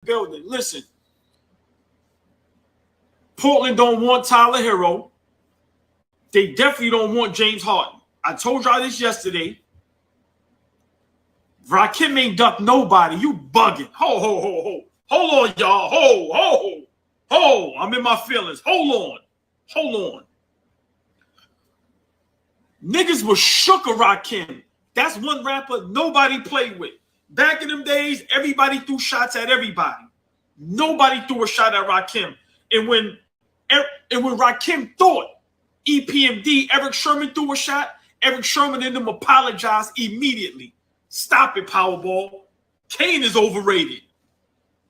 building. Listen, Portland don't want Tyler Hero. They definitely don't want James Harden. I told y'all this yesterday. Rakim ain't ducked nobody. You bugging. Ho. Hold on, y'all. Ho. I'm in my feelings. Hold on. Niggas was shook of Rakim. That's one rapper nobody played with. Back in them days, everybody threw shots at everybody. Nobody threw a shot at Rakim. And when Rakim thought EPMD, Eric Sherman threw a shot, Eric Sherman and them apologized immediately. Stop it, Powerball. Kane is overrated.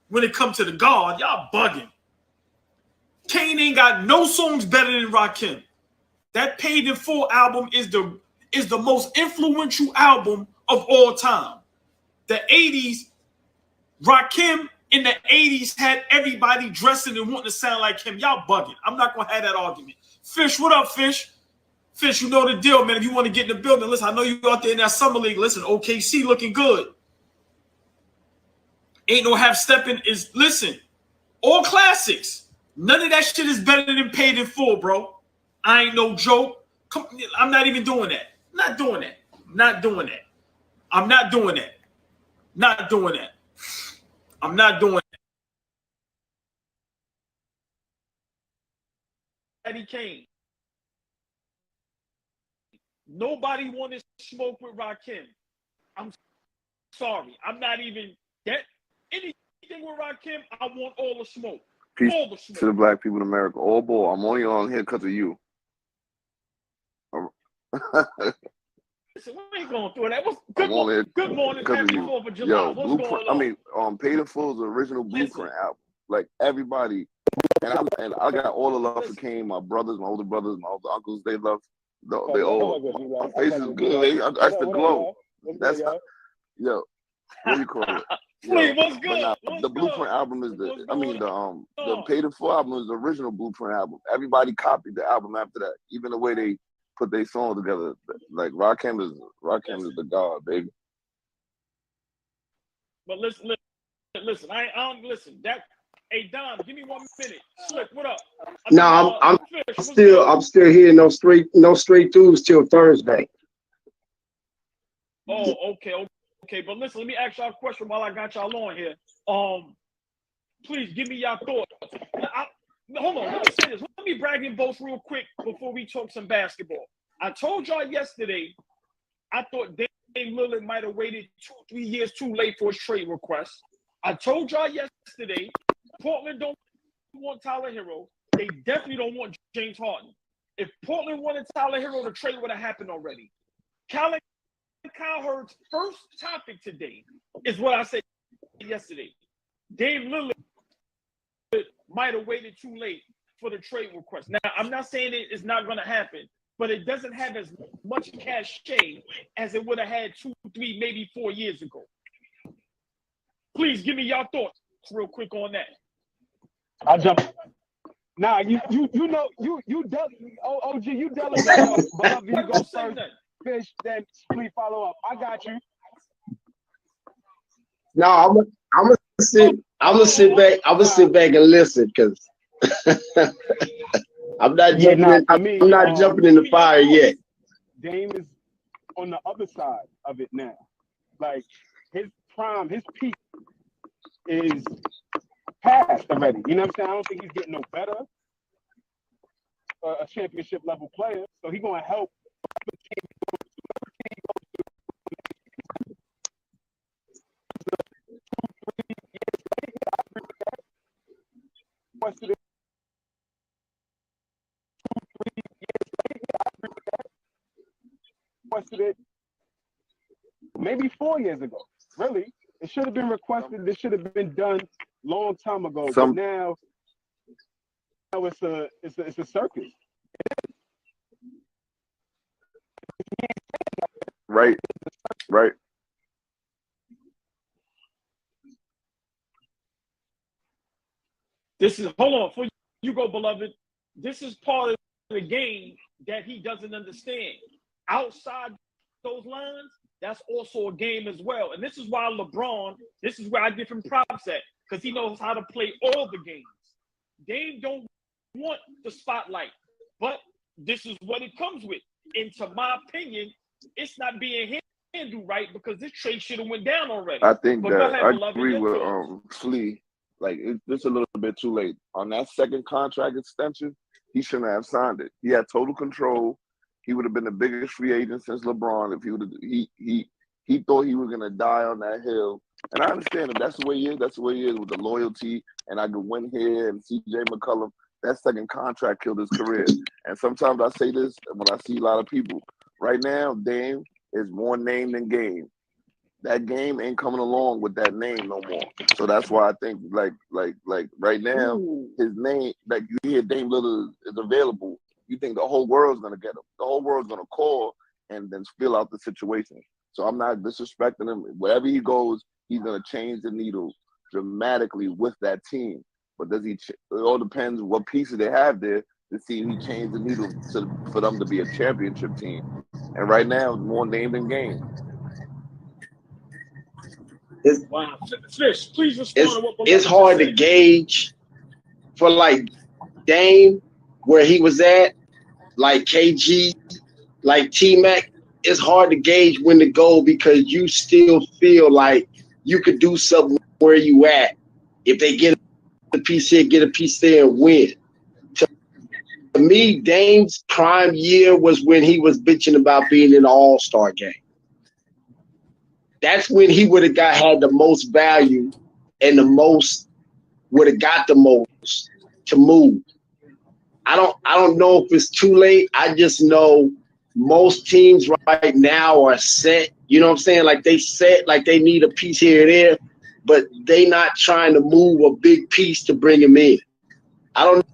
When it comes to the guard, y'all bugging. Kane ain't got no songs better than Rakim. That Paid in Full album is the most influential album of all time. The 80s, Rakim in the 80s had everybody dressing and wanting to sound like him. Y'all bugging. I'm not going to have that argument. Fish, what up, Fish? Fish, you know the deal, man. If you want to get in the building, listen, I know you out there in that summer league. Listen, OKC looking good. Ain't no half stepping is, listen, all classics. None of that shit is better than Paid in Full, bro. I ain't no joke. I'm not even doing that. Not doing that. I'm not doing that. I'm not doing that. Eddie Kane. Nobody wanted to smoke with Rakim. I'm sorry. I'm not even that. Anything with Rakim, I want all the smoke. Peace all the smoke. To the black people in America. Allball, I'm only on here because of you. Listen, we ain't going through that. Good morning, happy 4th of July. Yo, What's going on? Paid in Full is the original Blueprint album. Like everybody, and I got all the love for Kane. My brothers, my older brothers, my older uncles, they love. They all. My face is good. That's the glow. That's yo. What do you call it? Wait, what's good? The Blueprint album is the Paid in Full album is the original Blueprint album. Everybody copied the album after that. Even the way they put their song together, like Rakim is the god, baby. But listen. I don't listen. That. Hey Don, give me 1 minute. Slick, what up? I'm still here. No straight throughs till Thursday. Oh, okay. But listen, let me ask y'all a question while I got y'all on here. Please give me y'all thoughts. Hold on, let me say this. Let me brag in both real quick before we talk some basketball. I told y'all yesterday, I thought Dame Lillard might have waited 2-3 years too late for his trade request. I told y'all yesterday, Portland don't want Tyler Hero. They definitely don't want James Harden. If Portland wanted Tyler Hero, the trade would have happened already. Colin Cowherd's first topic today is what I said yesterday. Dame Lillard might have waited too late for the trade request. Now, I'm not saying it's not going to happen, but it doesn't have as much cachet as it would have had 2, 3, maybe 4 years ago. Please give me your thoughts real quick on that. I'll jump. Nah, you OG, you delegate. But you go first. Fish, then please follow up. I got you. No, I'm gonna sit back and listen because I'm not jumping in the fire yet. Dame is on the other side of it now. Like his prime, his peak is past already. You know what I'm saying? I don't think he's getting no better. A championship level player, so he's gonna help. Maybe 4 years ago. Really, it should have been requested. This should have been done long time ago. But now it's a circus. Right. This is, hold on, before you go, beloved. This is part of the game that he doesn't understand. Outside those lines, that's also a game as well. And this is why LeBron, this is where I give him props at. because he knows how to play all the games. Dame don't want the spotlight, but this is what it comes with. And to my opinion, it's not being handled right because this trade should have went down already. I think But that go ahead, I beloved, agree your with thoughts. Flea. Like it's just a little bit too late on that second contract extension. He shouldn't have signed it. He had total control. He would have been the biggest free agent since LeBron if he would have. He thought he was gonna die on that hill. And I understand if that's the way he is. That's the way he is with the loyalty. And I could win here and CJ McCollum. That second contract killed his career. And sometimes I say this when I see a lot of people. Right now, Dame is more name than game. That game ain't coming along with that name no more. So that's why I think like right now, his name, like you hear Dame Lillard is available, you think the whole world's gonna get him. The whole world's gonna call and then spill out the situation. So I'm not disrespecting him. Wherever he goes, he's gonna change the needle dramatically with that team. But does he? It all depends what pieces they have there to see if he changed the needle for them to be a championship team. And right now, more name than game. Wow. Fish, please respond to what It's hard to gauge for like Dame where he was at, like KG, like T-Mac. It's hard to gauge when to go because you still feel like you could do something where you at. If they get a piece here, get a piece there, and win. To me, Dame's prime year was when he was bitching about being in the All-Star game. That's when he would have had the most value and would have got the most to move. I don't know if it's too late. I just know most teams right now are set. You know what I'm saying? Like they set, like they need a piece here and there, but they not trying to move a big piece to bring him in. I don't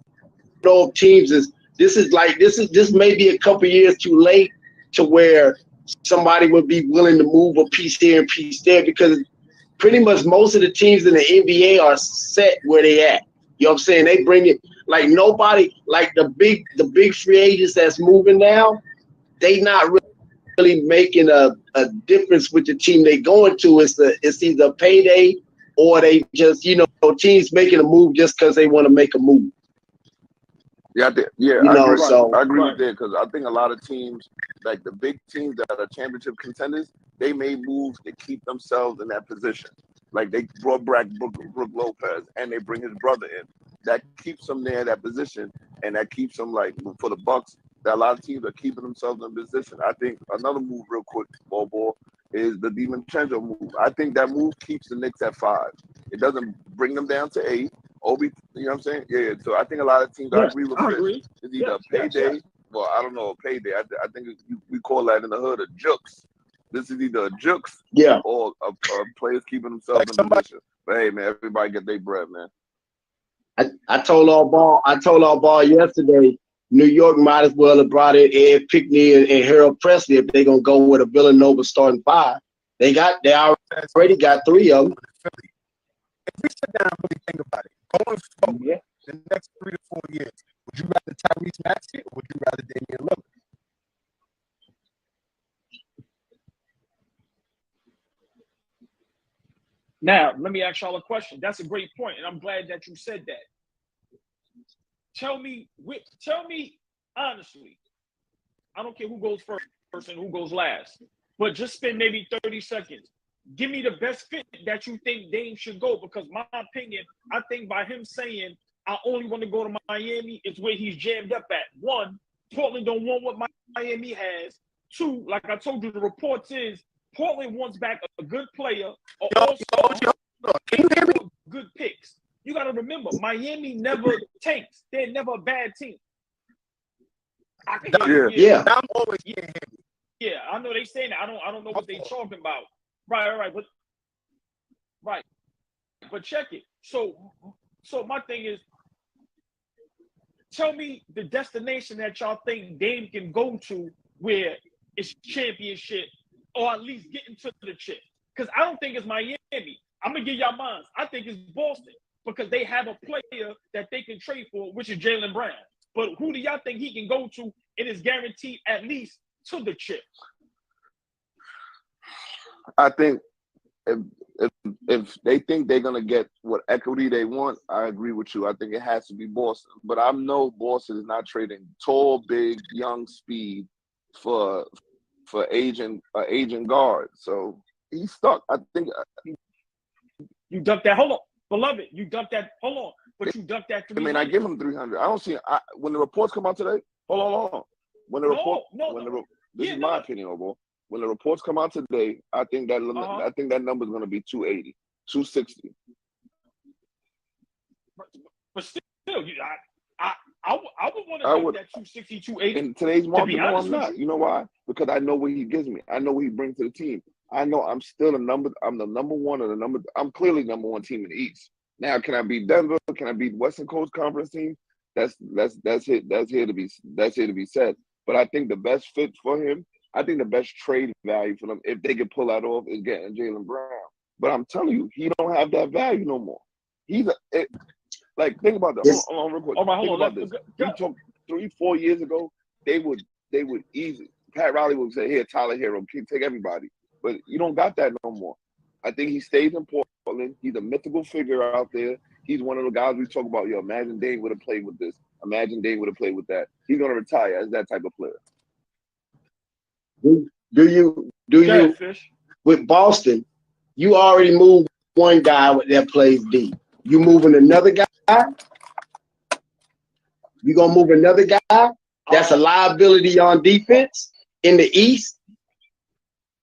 know if teams this may be a couple years too late to where somebody would be willing to move a piece here and piece there because pretty much most of the teams in the NBA are set where they at. You know what I'm saying? They bring it like nobody, like the big free agents that's moving now, they not really making a difference with the team they going to. It's either payday or they just, teams making a move just because they want to make a move. Yeah, I agree with that because I think a lot of teams, like the big teams that are championship contenders, they made moves to keep themselves in that position. Like they brought back Brook Lopez and they bring his brother in. That keeps them there in that position, and that keeps them like for the Bucks. That a lot of teams are keeping themselves in position. I think another move, real quick, ball, is the DiVincenzo move. I think that move keeps the Knicks at 5. It doesn't bring them down to 8. Obi, you know what I'm saying? Yeah. So I think a lot of teams. I agree with Chris. It's either a payday. Well, I don't know, a payday. I think we call that in the hood a jukes. This is either a jukes, or a players keeping themselves in position. But hey, man, everybody get their bread, man. I told Allball yesterday, New York might as well have brought in Ed Pickney and Harold Presley if they're gonna go with a Villanova starting 5. They already got 3 of them. If we sit down and really think about it, going forward the next 3 to 4 years, would you rather Tyrese Maxey or would you rather Damian Lillard? Now, let me ask y'all a question. That's a great point, and I'm glad that you said that. Tell me honestly, I don't care who goes first and who goes last, but just spend maybe 30 seconds. Give me the best fit that you think Dame should go, because my opinion, I think by him saying, I only want to go to Miami, is where he's jammed up at. 1, Portland don't want what Miami has. 2, like I told you, the reports is Portland wants back a good player, good picks. You got to remember, Miami never tanks. They're never a bad team. I can hear you. I'm always hearing him. Yeah, I know they saying that. I don't know what they talking about. Right. But check it. So my thing is, tell me the destination that y'all think Dame can go to where it's championship or at least getting to the chip. Because I don't think it's Miami. I'm gonna give y'all mine. I think it's Boston because they have a player that they can trade for, which is Jaylen Brown. But who do y'all think he can go to and is guaranteed at least to the chip? I think if they think they're gonna get what equity they want, I agree with you. I think it has to be Boston. But I know Boston is not trading tall, big, young speed for aging guard. So he's stuck. I think you dumped that. Hold on, beloved. You dumped that. Hold on, but you dumped that. I mean, I give him 300. I don't see. When the reports come out today. Hold on. When the report, this is my opinion, Allball. When the reports come out today, I think that number is going to be 280, 260. But still, I would want to get that 260, 280. In today's market, no, I'm not. You know why? Because I know what he gives me. I know what he brings to the team. I know I'm still I'm the number one or I'm clearly number one team in the East. Now, can I beat Denver? Can I beat Western Coast Conference team? That's here to be said. But I think the best fit for him, I think the best trade value for them, if they can pull that off, is getting Jaylen Brown. But I'm telling you, he don't have that value no more. Think about that. Hold on, real quick. Think about this. We talked 3-4 years ago. They would easily. Pat Riley would say, "Here, Tyler Hero, take everybody." But you don't got that no more. I think he stays in Portland. He's a mythical figure out there. He's one of the guys we talk about. Yo, imagine Dame would have played with this. Imagine Dame would have played with that. He's gonna retire as that type of player. Do you with Boston? You already moved one guy that plays D. You moving another guy? You gonna move another guy that's a liability on defense in the East?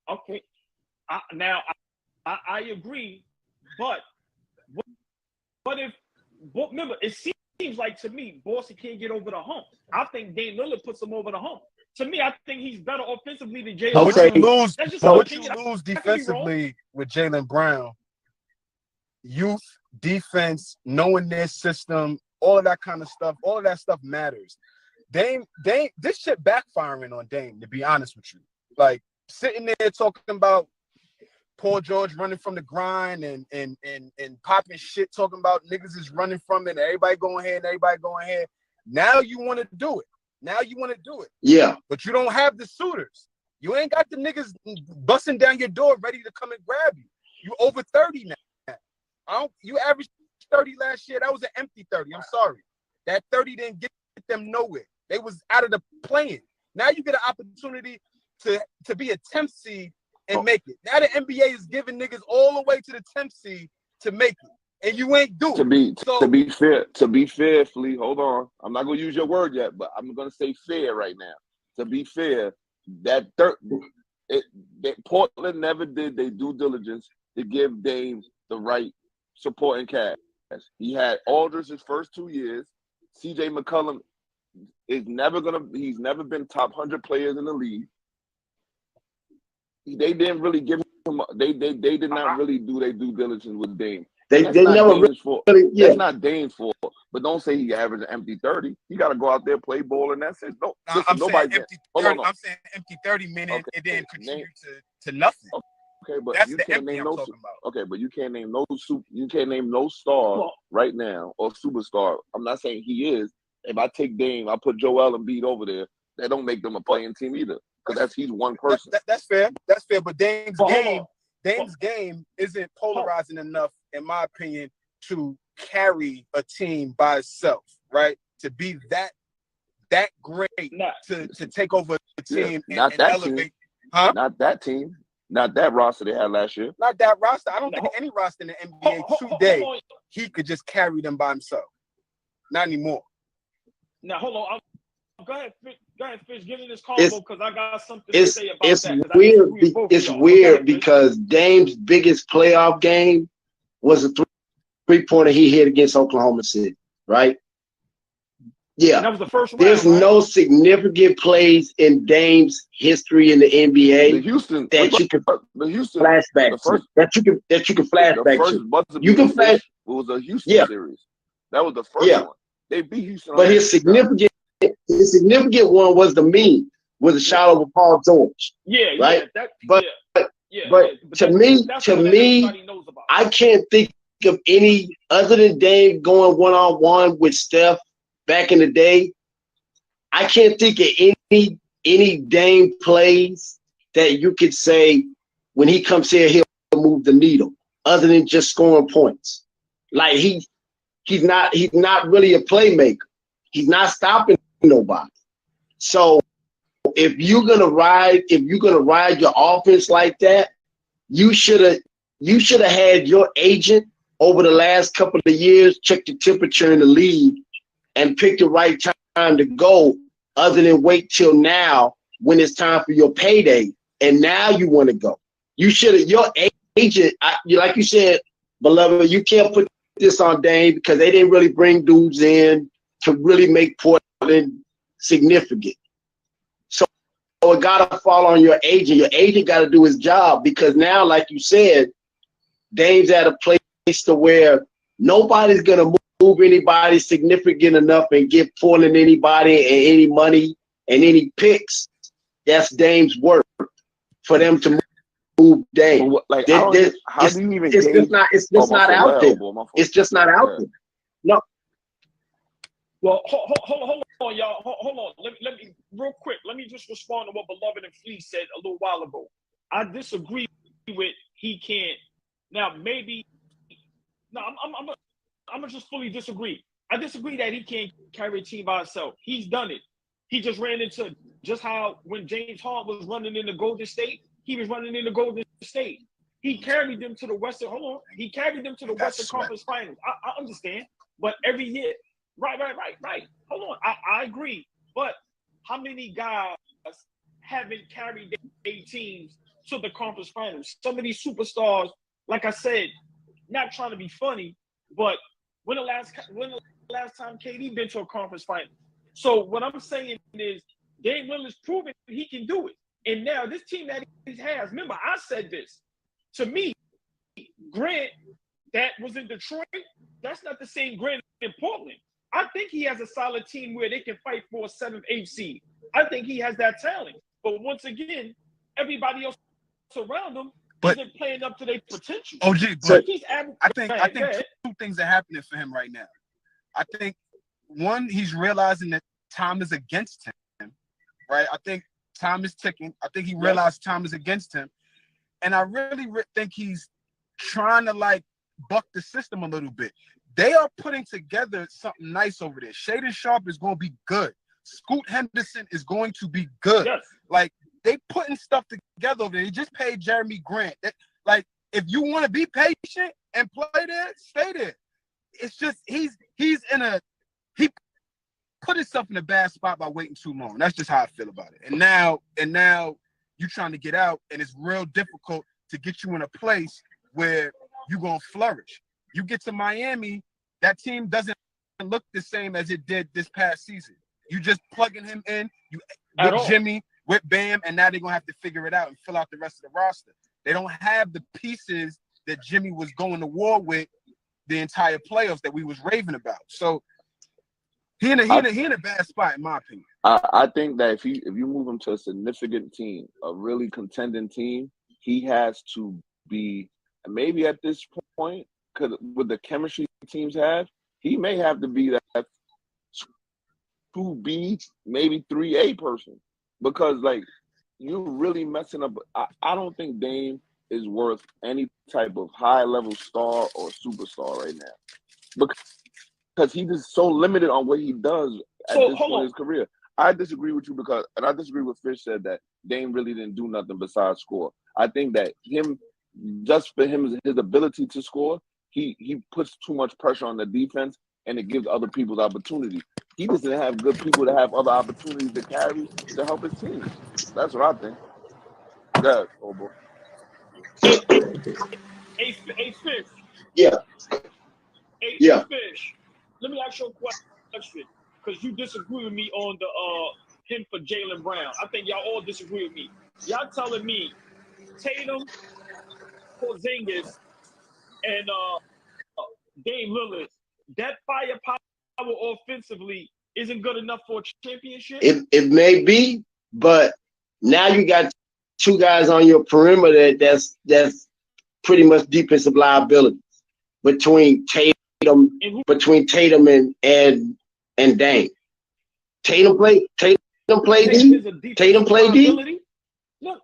Okay. I agree, but remember, it seems like to me Boston can't get over the hump. I think Dame Lillard puts him over the hump. To me, I think he's better offensively than Jaylen. What you lose defensively with Jaylen Brown, youth, defense, knowing their system, all of that kind of stuff, all of that stuff matters. Dame, this shit backfiring on Dame, to be honest with you. Like sitting there talking about Paul George running from the grind and popping shit, talking about niggas is running from it, and everybody going here and everybody going here. Now you want to do it. Yeah. But you don't have the suitors. You ain't got the niggas busting down your door ready to come and grab you. You over 30 now. You averaged 30 last year. That was an empty 30. I'm sorry. That 30 didn't get them nowhere. They was out of the playing. Now you get an opportunity to be a 10th seed and make it. Now the NBA is giving niggas all the way to the 10th seed to make it. And you ain't doing it. To be fair, Flea, hold on. I'm not gonna use your word yet, but I'm gonna say fair right now. To be fair, that Portland never did their due diligence to give Dame the right supporting cast. He had Aldridge his first 2 years. CJ McCollum he's never been top 100 players in the league. They didn't really give him. They did not really do their due diligence with Dame. They never really. Yeah. That's not Dame's fault. But don't say he averaged an empty 30. He got to go out there, play ball, and that's it. No, I'm saying empty 30, meaning it didn't contribute to nothing. Okay, but that's you the can't empty name I'm no. talking about. Okay, but you can't name no star right now or superstar. I'm not saying he is. If I take Dame, I put Joel Embiid over there. That don't make them a playing team either, because he's one person. That's fair. But Dame's game isn't polarizing enough, in my opinion, to carry a team by itself, right? To be that great to take over a team and elevate. Team. Huh? Not that team. Not that roster they had last year. Not that roster. I don't think any roster in the NBA today he could just carry them by himself. Not anymore. Now hold on. Go ahead, Fish. Give me this combo because I got something to say about that. It's weird because Dame's biggest playoff game was a three-pointer he hit against Oklahoma City, right? Yeah. And that was the first round. There's no significant plays in Dame's history in the NBA that you can flashback to. That you can flashback to. You can flash. It was a Houston series. That was the first one. They beat Houston. But his significant one was the meme with a shot over Paul George. Right. But to me, I can't think of any other than Dame going one-on-one with Steph back in the day. I can't think of any Dame plays that you could say when he comes here he'll move the needle. other than just scoring points. Like he's not really a playmaker. He's not stopping nobody. So if you're gonna ride your offense like that, you should have had your agent over the last couple of years check the temperature in the league and pick the right time to go, other than wait till now when it's time for your payday and now you want to go. You should have your agent, like you said, beloved, you can't put this on Dame because they didn't really bring dudes in to really make Portland significant. So it got to fall on your agent. Your agent got to do his job, because now, like you said, Dame's at a place to where nobody's going to move anybody significant enough and give Portland anybody and any money and any picks. That's Dame's work for them to move Dame. Like, how do you even it's just not out there. It's just not out there. No. Well, hold on, y'all. Hold on. Let me real quick. Let me just respond to what Beloved and Flea said a little while ago. I disagree with he can't. Now maybe. No, I'm gonna just fully disagree. I disagree that he can't carry a team by himself. He's done it. He just ran into just how when James Harden was running in the Golden State, he was running in the Golden State. He carried them to the Western. Hold on. He carried them to the Western Conference Finals. I understand, but every year. Right. Hold on. I agree. But how many guys haven't carried their teams to the conference finals? Some of these superstars, like I said, not trying to be funny, but when the last time KD been to a conference final? So what I'm saying is Dame Lillard's proven he can do it. And now this team that he has, remember I said this, to me, Grant that was in Detroit, that's not the same Grant in Portland. I think he has a solid team where they can fight for a 7th, 8th seed. I think he has that talent. But once again, everybody else around him isn't playing up to their potential. OG, but I think two things are happening for him right now. I think, one, he's realizing that time is against him, right? I think time is ticking. I think he realized time is against him. And I really think he's trying to, like, buck the system a little bit. They are putting together something nice over there. Shaden Sharp is going to be good. Scoot Henderson is going to be good. Yes. Like, they putting stuff together over there. They just paid Jeremy Grant. Like, if you want to be patient and play there, stay there. It's just he put himself in a bad spot by waiting too long. That's just how I feel about it. And now you're trying to get out, and it's real difficult to get you in a place where you're going to flourish. You get to Miami, that team doesn't look the same as it did this past season. You just plugging him in, with Jimmy, with Bam, and now they're going to have to figure it out and fill out the rest of the roster. They don't have the pieces that Jimmy was going to war with the entire playoffs that we was raving about. So he in a bad spot, in my opinion. I think that if you move him to a significant team, a really contending team, he has to be, maybe at this point, because with the chemistry teams have, he may have to be that 2B, maybe 3A person. Because, like, you're really messing up. I don't think Dame is worth any type of high-level star or superstar right now. Because he is so limited on what he does at this point in his career. I disagree with you and I disagree with Fish said that Dame really didn't do nothing besides score. I think that just for him, his ability to score, he puts too much pressure on the defense, and it gives other people the opportunity. He doesn't have good people to have other opportunities to carry to help his team. That's what I think. Yeah, oh boy. Hey, Fish. Yeah. Hey, Fish. Let me ask you a question, because you disagree with me on the him for Jaylen Brown. I think y'all all disagree with me. Y'all telling me Tatum, Porzingis, and Dame Lillard, that firepower offensively isn't good enough for a championship? It may be, but now you got two guys on your perimeter that's pretty much defensive liabilities between Tatum and Dame. Tatum play D. Tatum play D. Look,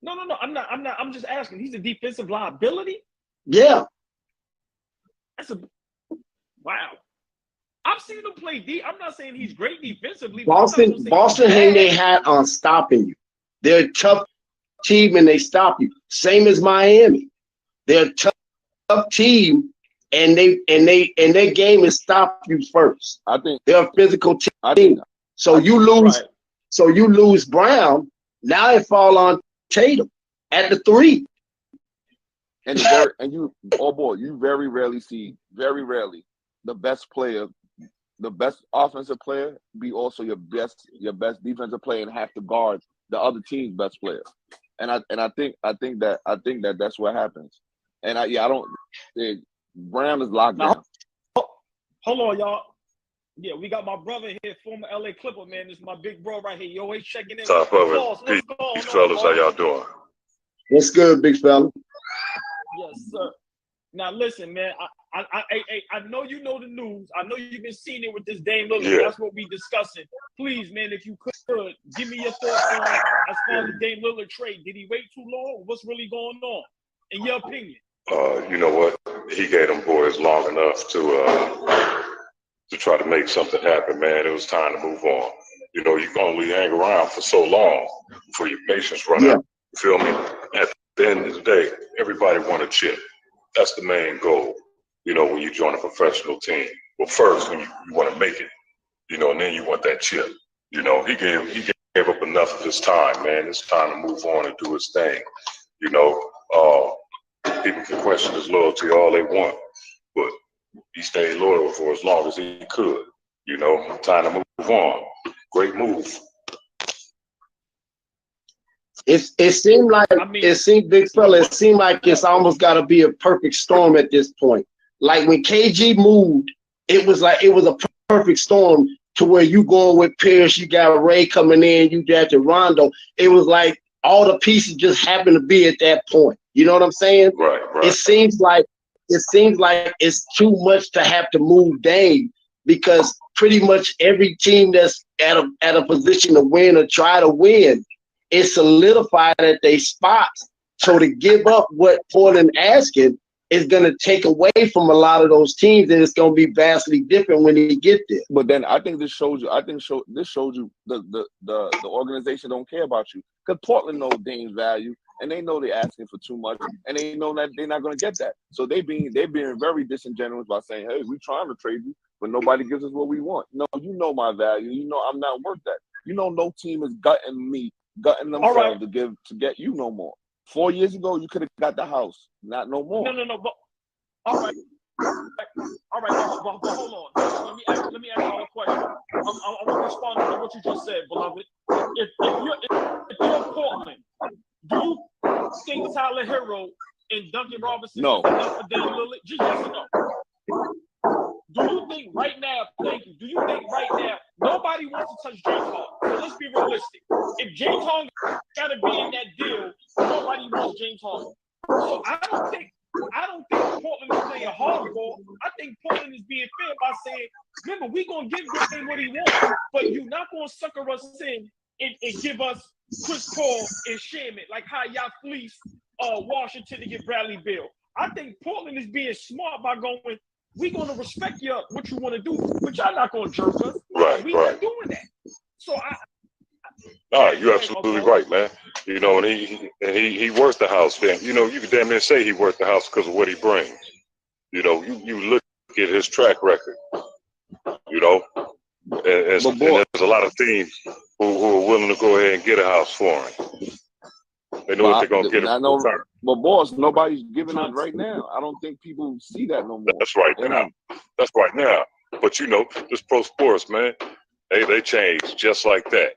no. I'm not. I'm just asking. He's a defensive liability. Yeah. That's a wow. I've seen him play deep. I'm not saying he's great defensively. Boston hang their hat on stopping you. They're a tough team and they stop you. Same as Miami. They're a tough team and their game is stop you first. I think they're a physical team. So you lose Brown. Now it fall on Tatum at the 3. And you very rarely see the best player, the best offensive player be also your best defensive player and have to guard the other team's best player. And I think that that's what happens. And Brown is locked down. Hold on, y'all. Yeah, we got my brother here, former LA Clipper, man. This is my big bro right here. Yo, always checking in. Top of it. Peace, fellas. How y'all doing? What's good, big fella? Yes, sir. Now listen, man. I know you know the news. I know you've been seeing it with this Dame Lillard. Yeah. That's what we discussing. Please, man, if you could give me your thoughts on as far as the Dame Lillard trade. Did he wait too long? What's really going on, in your opinion? You know what? He gave them boys long enough to try to make something happen, man. It was time to move on. You know, you can only hang around for so long before your patience run out. You feel me? At the end of the day, everybody want a chip. That's the main goal, you know, when you join a professional team. Well, first, when you want to make it, you know, and then you want that chip. You know, he gave up enough of his time, man. It's time to move on and do his thing. You know, people can question his loyalty all they want, but he stayed loyal for as long as he could. You know, time to move on. Great move. It seemed like big fella. It seemed like it's almost got to be a perfect storm at this point. Like when KG moved, it was a perfect storm to where you going with Pierce, you got Ray coming in, you got the Rondo. It was like all the pieces just happened to be at that point. You know what I'm saying? Right. It seems like it's too much to have to move Dame because pretty much every team that's at a position to win or try to win, it's solidified at their spots. So to give up what Portland asking is going to take away from a lot of those teams, and it's going to be vastly different when they get there. But then I think this shows you. This shows you the organization don't care about you because Portland knows Dame's value, and they know they're asking for too much, and they know that they're not going to get that. So they're being very disingenuous by saying, "Hey, we're trying to trade you, but nobody gives us what we want." No, you know my value. You know I'm not worth that. You know no team is gutting themselves to get you no more. 4 years ago, you could have got the house, not no more. No. But all right. But hold on. Let me ask you a question. I want to respond to what you just said, beloved. If you're Portland, do you think Tyler Hero and Duncan Robinson is enough for Dame Lillard? Just yes or no? Do you think right now? Thank you. Do you think right now nobody wants to touch James Harden? So let's be realistic. If James Harden got to be in that deal, nobody wants James Harden. So I don't think Portland is playing hardball. I think Portland is being fair by saying, remember, we're going to give him what he wants, but you're not going to sucker us in and give us Chris Paul and Shaman, like how y'all fleeced Washington to get Bradley Beal. I think Portland is being smart by going, we're going to respect what you want to do, but y'all not going to jerk us. Right, we're not doing that. So you're absolutely right, man. You know, and he worth the house, man. You know, you can damn near say he worth the house because of what he brings. You know, you look at his track record. You know, and there's a lot of teams who are willing to go ahead and get a house for him. They know what they're gonna get. But boss, nobody's giving up right now. I don't think people see that no more. That's right now. That's right now. But you know, this pro sports, man, they change just like that.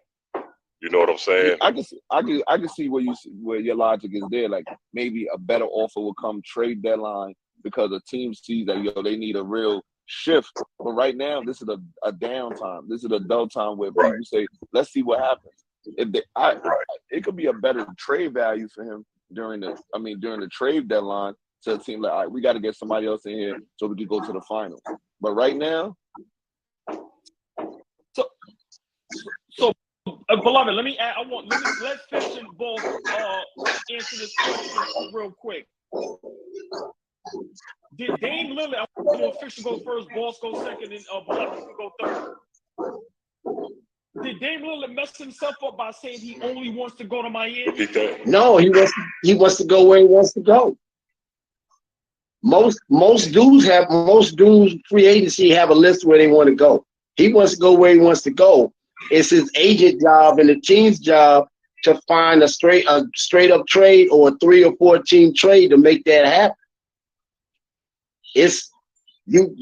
You know what I'm saying? I can see where your logic is there. Like maybe a better offer will come trade deadline because a team sees that they need a real shift. But right now, this is a downtime. This is a dull time where people say, "Let's see what happens." It could be a better trade value for him during the trade deadline to a team like, all right, we got to get somebody else in here so we can go to the finals. But right now, so beloved, let's finish and both answer this question real quick. Did Dame Lillard, I'm going to officially go first, Boss go second, and Beloved can go third. Did Dame Lillard mess himself up by saying he only wants to go to Miami? Repeat that. No, he wants to go where he wants to go. Most dudes free agency have a list where they want to go. He wants to go where he wants to go. It's his agent job and the team's job to find a straight up trade or a 3 or 4 team trade to make that happen. It's you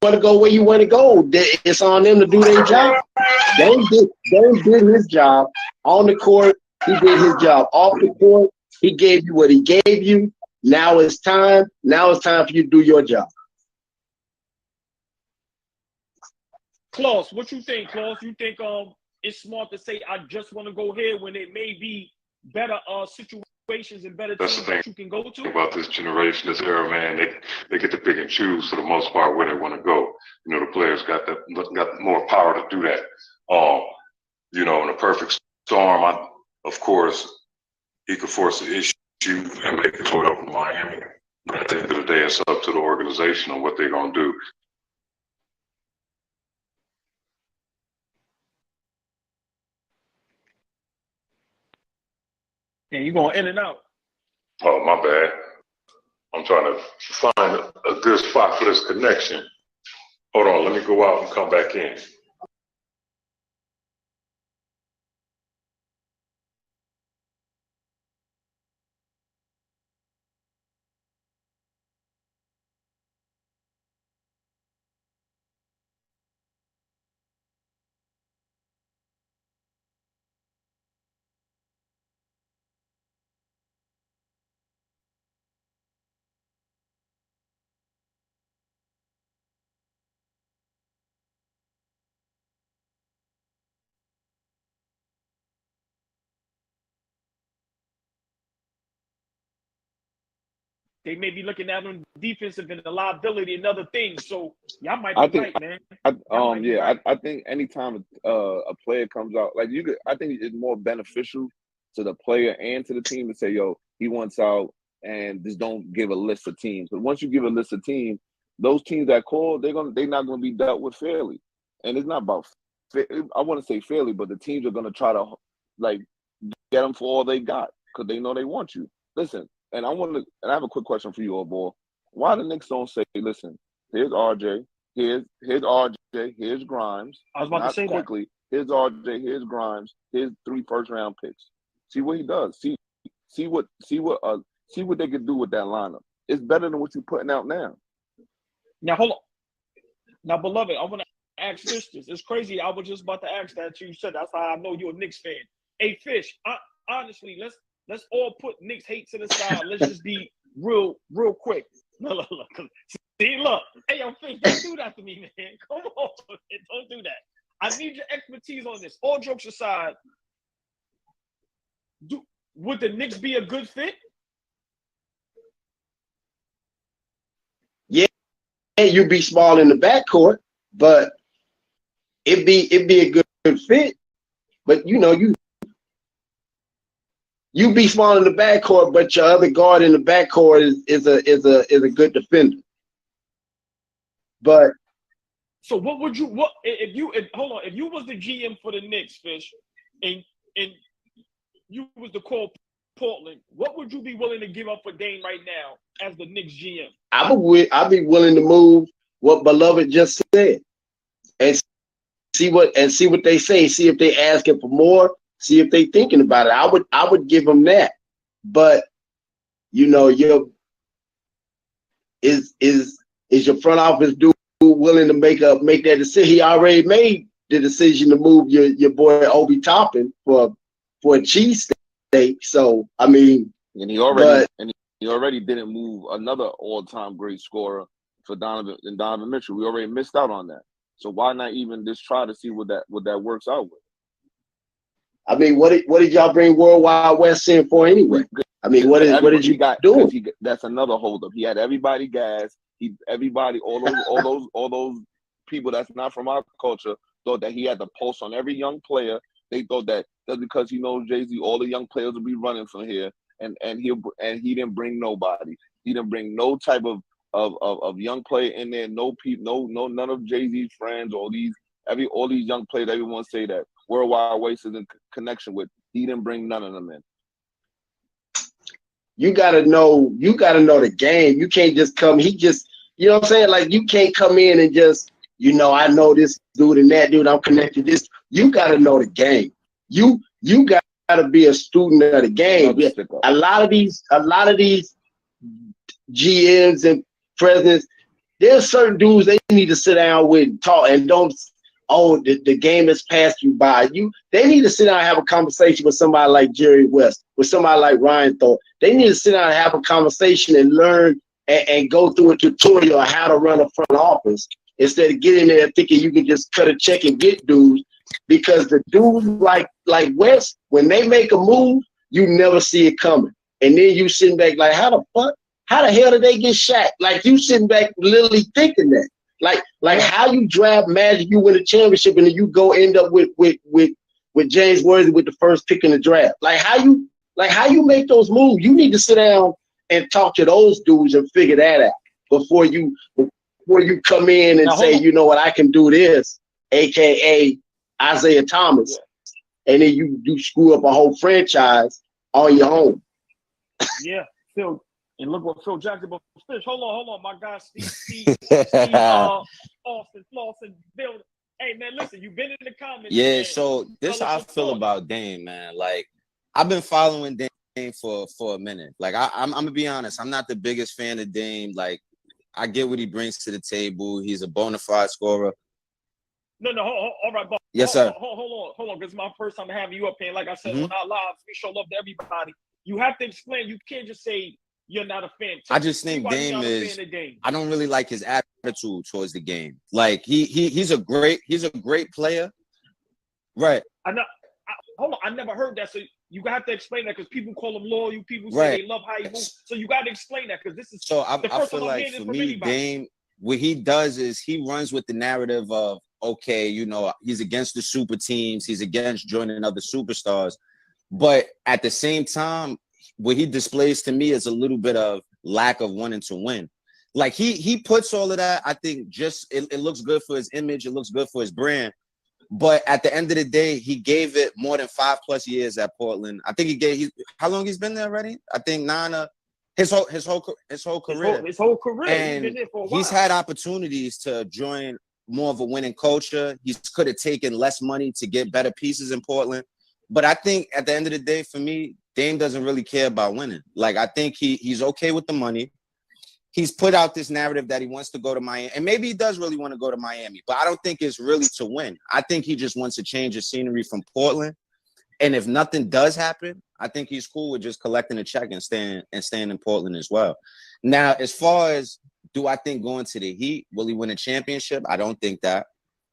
want to go where you want to go. It's on them to do their job. Dame did his job on the court. He did his job off the court. He gave you what he gave you. Now it's time. Now it's time for you to do your job. Klaus, what you think, Klaus? You think it's smart to say I just want to go here when it may be better situations and better teams that you can go to? About this generation, this era, man, they get to pick and choose for the most part where they want to go. You know, the players got more power to do that. You know, in a perfect storm, of course, he could force the issue and make it over to Miami. But at the end of the day, it's up to the organization on what they're gonna do. Yeah, you're going in and out. Oh, my bad. I'm trying to find a good spot for this connection. Hold on, let me go out and come back in. They may be looking at them defensive and the liability and other things. So y'all might be right, man. I think anytime a player comes out, like I think it's more beneficial to the player and to the team to say, yo, he wants out, and just don't give a list of teams. But once you give a list of teams, those teams that call, they're not gonna be dealt with fairly. And it's not about I want to say fairly, but the teams are gonna try to like get them for all they got because they know they want you. Listen. And I have a quick question for you, Allball. Why the Knicks don't say, listen, here's RJ, here's RJ, here's Grimes. I was about to say quickly. Here's RJ, here's Grimes, here's 3 first-round picks. See what he does. See what they can do with that lineup. It's better than what you're putting out now. Now hold on. Now, beloved, I want to ask Fish this. It's crazy. I was just about to ask that. You said that's how I know you're a Knicks fan. Hey, Fish, honestly, let's all put Knicks hate to the side. Let's just be real quick. Look. See, look. Hey, yo, Fish, don't do that to me, man. Come on, man. Don't do that. I need your expertise on this. All jokes aside, would the Knicks be a good fit? Yeah, you'd be small in the backcourt, but it'd be a good fit. But you be small in the backcourt, but your other guard in the backcourt is a good defender. But so what would you if you was the GM for the Knicks, Fish, and you was the call Portland, what would you be willing to give up for Dame right now as the Knicks GM? I'd be willing to move what Beloved just said and see what they say. See if they asking for more. See if they thinking about it. I would give them that, but is your front office dude willing to make that decision? He already made the decision to move your boy Obi Toppin for a cheesesteak. So I mean, and he already didn't move another all-time great scorer for Donovan Mitchell. We already missed out on that. So why not even just try to see what that works out with? I mean, what did y'all bring Worldwide West in for anyway? I mean, what did you do? That's another holdup. He had everybody gas. All those people that's not from our culture thought that he had the pulse on every young player. They thought that just because he knows Jay-Z, all the young players will be running from here, and he didn't bring nobody. He didn't bring no type of young player in there. No people, none of Jay-Z's friends. All these young players. Everyone say that Worldwide Waste is in connection with. He didn't bring none of them in. You gotta know the game. You can't just come. You know what I'm saying? Like, you can't come in and just, I know this dude and that dude. I'm connected to this. You gotta know the game. You gotta be a student of the game. A lot of these GMs and presidents, there's certain dudes they need to sit down with and talk, and don't. Oh, the game has passed you by. They need to sit down and have a conversation with somebody like Jerry West, with somebody like Ryan Thorpe. They need to sit down and have a conversation and learn and go through a tutorial on how to run a front office instead of getting there thinking you can just cut a check and get dudes. Because the dudes like West, when they make a move, you never see it coming. And then you sitting back like, how the hell did they get Shaq? Like, you sitting back literally thinking that. Like how you draft Magic, you win a championship, and then you go end up with James Worthy with the first pick in the draft. Like how you make those moves? You need to sit down and talk to those dudes and figure that out before you come in and say, you know what, I can do this, aka Isaiah Thomas, and then you screw up a whole franchise on your own. Yeah, Phil. And look what Phil Jackson, but Fish, hold on, my guy Steve Austin, Flossin, Bill. Hey man, listen, you've been in the comments. Yeah, man. so this how I feel about Dame, man. Like, I've been following Dame for a minute. Like, I'm gonna be honest, I'm not the biggest fan of Dame. Like, I get what he brings to the table. He's a bona fide scorer. No, all right, but yes, sir. Hold on, because it's my first time having you up here. Like I said, on our lives, we show love to everybody. You have to explain. You can't just say you're not a fan. I just think Dame is. I don't really like his attitude towards the game. Like, he's a great player, right? Hold on, I never heard that. So you have to explain that, because people call him loyal. People say they love how he moves. So you got to explain that, because this is so. I feel like for me, Dame, what he does is he runs with the narrative of, okay, he's against the super teams, he's against joining other superstars, but at the same time, what he displays to me is a little bit of lack of wanting to win. Like, he puts all of that, I think, just it looks good for his image, it looks good for his brand. But at the end of the day, he gave it more than 5+ years at Portland. I think how long he's been there already? I think his whole career. His whole career. And he's been there for a while. He's had opportunities to join more of a winning culture. He could have taken less money to get better pieces in Portland. But I think at the end of the day, for me, Dame doesn't really care about winning. Like, I think he's okay with the money. He's put out this narrative that he wants to go to Miami, and maybe he does really want to go to Miami, but I don't think it's really to win. I think he just wants to change the scenery from Portland. And if nothing does happen, I think he's cool with just collecting a check and staying in Portland as well. Now, as far as, do I think going to the Heat, will he win a championship? I don't think that.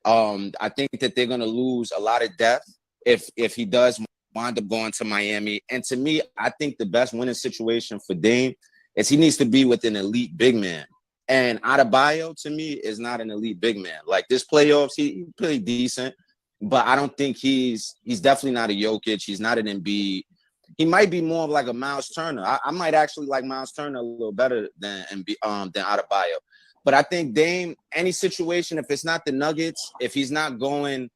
I think that they're going to lose a lot of depth if he does wind up going to Miami. And to me, I think the best winning situation for Dame is he needs to be with an elite big man. And Adebayo, to me, is not an elite big man. Like, this playoffs, he's pretty decent, but I don't think he's definitely not a Jokic. He's not an Embiid. He might be more of like a Miles Turner. I might actually like Miles Turner a little better than Adebayo. But I think Dame, any situation, if it's not the Nuggets, if he's not going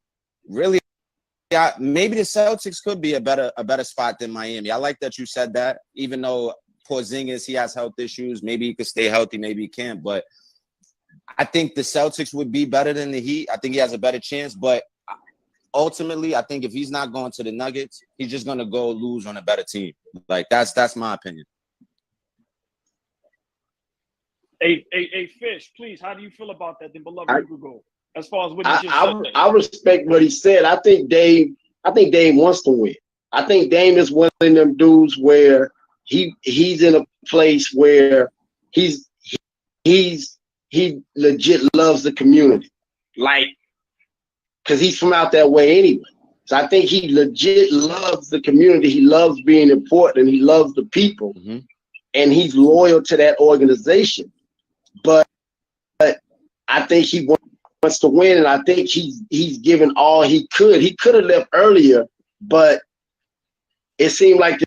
really, maybe the Celtics could be a better spot than Miami. I like that you said that, even though Porzingis, he has health issues. Maybe he could stay healthy, maybe he can't. But I think the Celtics would be better than the Heat. I think he has a better chance. But ultimately, I think if he's not going to the Nuggets, he's just going to go lose on a better team. Like, that's my opinion. Hey, Fish, please, how do you feel about that? Then, beloved, you go. As far as what he just said. I respect what he said. I think Dame wants to win. I think Dame is one of them dudes where he's in a place where he legit loves the community. Like, because he's from out that way anyway. So I think he legit loves the community. He loves being important, and he loves the people. Mm-hmm. And he's loyal to that organization. But I think he wants to win, and I think he's given all he could. He could have left earlier, but it seemed like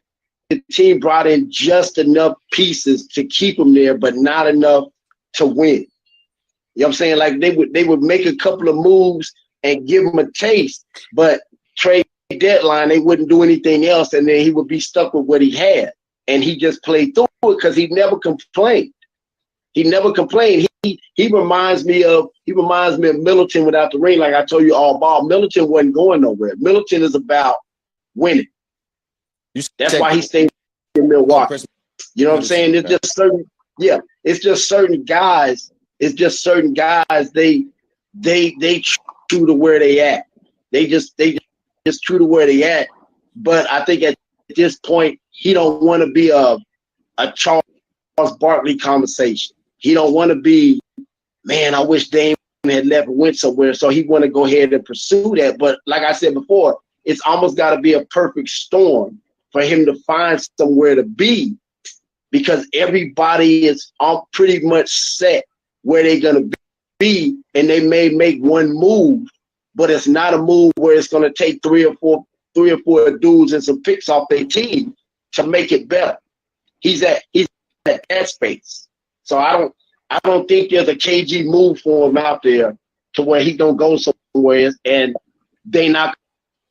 the team brought in just enough pieces to keep him there, but not enough to win. You know what I'm saying? Like they would make a couple of moves and give him a taste, but trade deadline, they wouldn't do anything else, and then he would be stuck with what he had. And he just played through it because he never complained. He never complained. He reminds me of Middleton without the ring. Like I told you, Allball. Middleton wasn't going nowhere. Middleton is about winning. That's why he stayed in Milwaukee. You know what I'm saying? It's just certain, it's just certain guys. It's just certain guys. They true to where they at. They just true to where they at. But I think at this point, he don't want to be a Charles Barkley conversation. He don't want to be, man, I wish Dame had left and went somewhere. So he want to go ahead and pursue that. But like I said before, it's almost got to be a perfect storm for him to find somewhere to be, because everybody is all pretty much set where they're going to be, and they may make one move, but it's not a move where it's going to take three or four dudes and some picks off their team to make it better. He's at that space. So I don't think there's a KG move for him out there to where he don't go somewhere and they not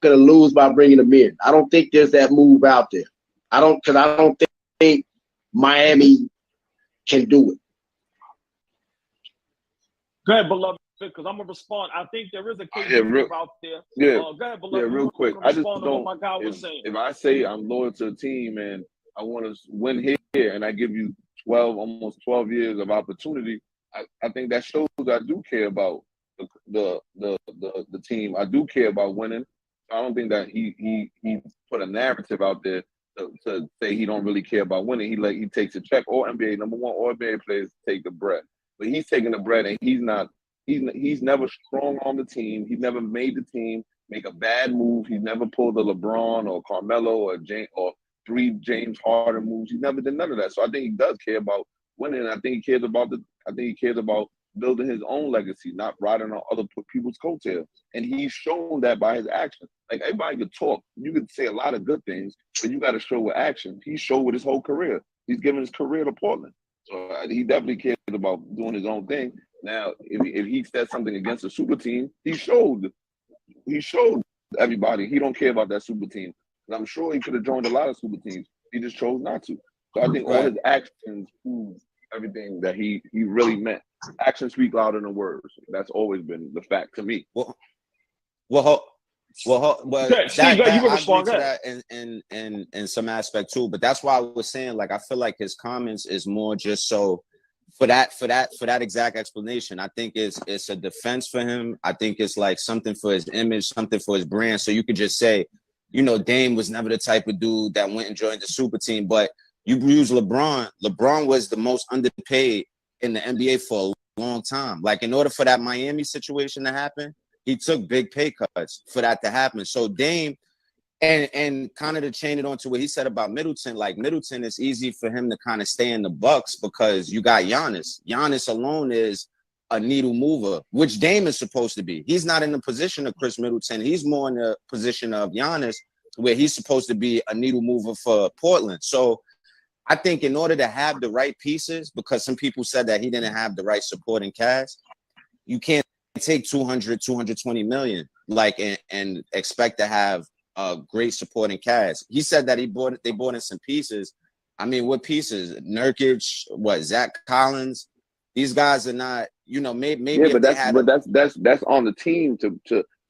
gonna lose by bringing him in. I don't think there's that move out there. I don't think Miami can do it. Go ahead, beloved, because I'm gonna respond. I think there is a KG move out there. Go ahead, beloved. Real quick. I just don't. My guy was saying. If I say I'm loyal to the team and I want to win here, and I give you almost 12 years of opportunity, I think that shows I do care about the team. I do care about winning. I don't think that he put a narrative out there to say he don't really care about winning. He takes a check. All NBA number one, all NBA players take the bread, but he's taking the bread and he's never strong on the team. He's never made the team make a bad move. He's never pulled a LeBron or Carmelo or three James Harden moves. He never did none of that. So I think he does care about winning. I think he cares about building his own legacy, not riding on other people's coattails. And he's shown that by his actions. Like, everybody could talk. You could say a lot of good things, but you got to show with action. He showed with his whole career. He's given his career to Portland. So he definitely cares about doing his own thing. Now, if he said something against a super team, he showed everybody he don't care about that super team. And I'm sure he could have joined a lot of super teams. He just chose not to. So I think all his actions prove everything that he really meant. Actions speak louder than words. That's always been the fact to me. Well, Steve, you can respond to that in some aspect too. But that's why I was saying, like, I feel like his comments is more just so for that exact explanation. I think it's a defense for him. I think it's like something for his image, something for his brand. So you could just say, you know, Dame was never the type of dude that went and joined the super team. But you use LeBron. LeBron was the most underpaid in the NBA for a long time. Like, in order for that Miami situation to happen, he took big pay cuts for that to happen. So Dame, and kind of to chain it on to what he said about Middleton, like, Middleton, is easy for him to kind of stay in the Bucks because you got Giannis. Giannis alone is a needle mover, which Dame is supposed to be. He's not in the position of Chris Middleton. He's more in the position of Giannis, where he's supposed to be a needle mover for Portland. So I think in order to have the right pieces, because some people said that he didn't have the right supporting cast, you can't take 220 million, like, and expect to have a great supporting cast. He said that they bought in some pieces. I mean, what pieces? Nurkic, Zach Collins? These guys are not, you know, maybe. Yeah, but that's on the team to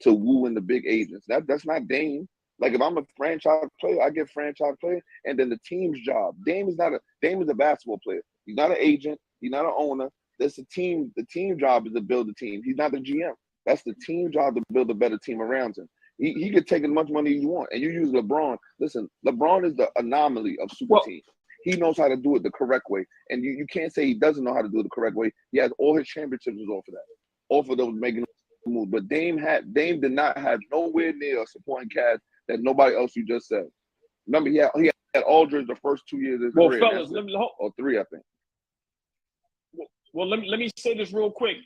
woo in the big agents. That's not Dame. Like, if I'm a franchise player, I get franchise player, and then the team's job. Dame is a basketball player. He's not an agent. He's not an owner. That's the team. The team job is to build the team. He's not the GM. That's the team job to build a better team around him. He could take as much money as you want. And you use LeBron. Listen, LeBron is the anomaly of super teams. He knows how to do it the correct way. And you can't say he doesn't know how to do it the correct way. He has all his championships was off of that. Off of those making the move. But Dame did not have nowhere near a supporting cast that nobody else you just said. Remember, he had Aldridge the first 2 years of his career. Fellas, or three, I think. Well, let me say this real quick.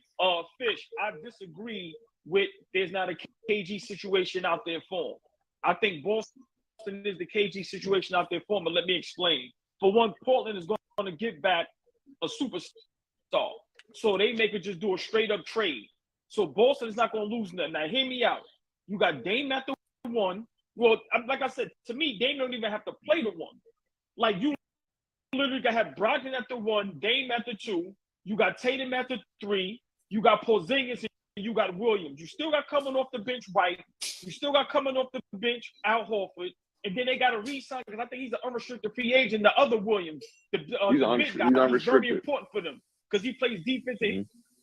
Fish, I disagree with there's not a KG situation out there for him. I think Boston is the KG situation out there for him, but let me explain. For one, Portland is going to get back a superstar. So they make it just do a straight up trade. So Boston is not going to lose nothing. Now, hear me out. You got Dame at the 1. Well, like I said, to me, Dame don't even have to play the 1. Like, you literally got to have Brogdon at the 1, Dame at the 2. You got Tatum at the 3. You got Porzingis and you got Williams. You still got coming off the bench White. You still got coming off the bench Al Horford. And then they got to re-sign because I think he's an unrestricted free agent. The other Williams, the big guy, he's very important for them because he plays defense.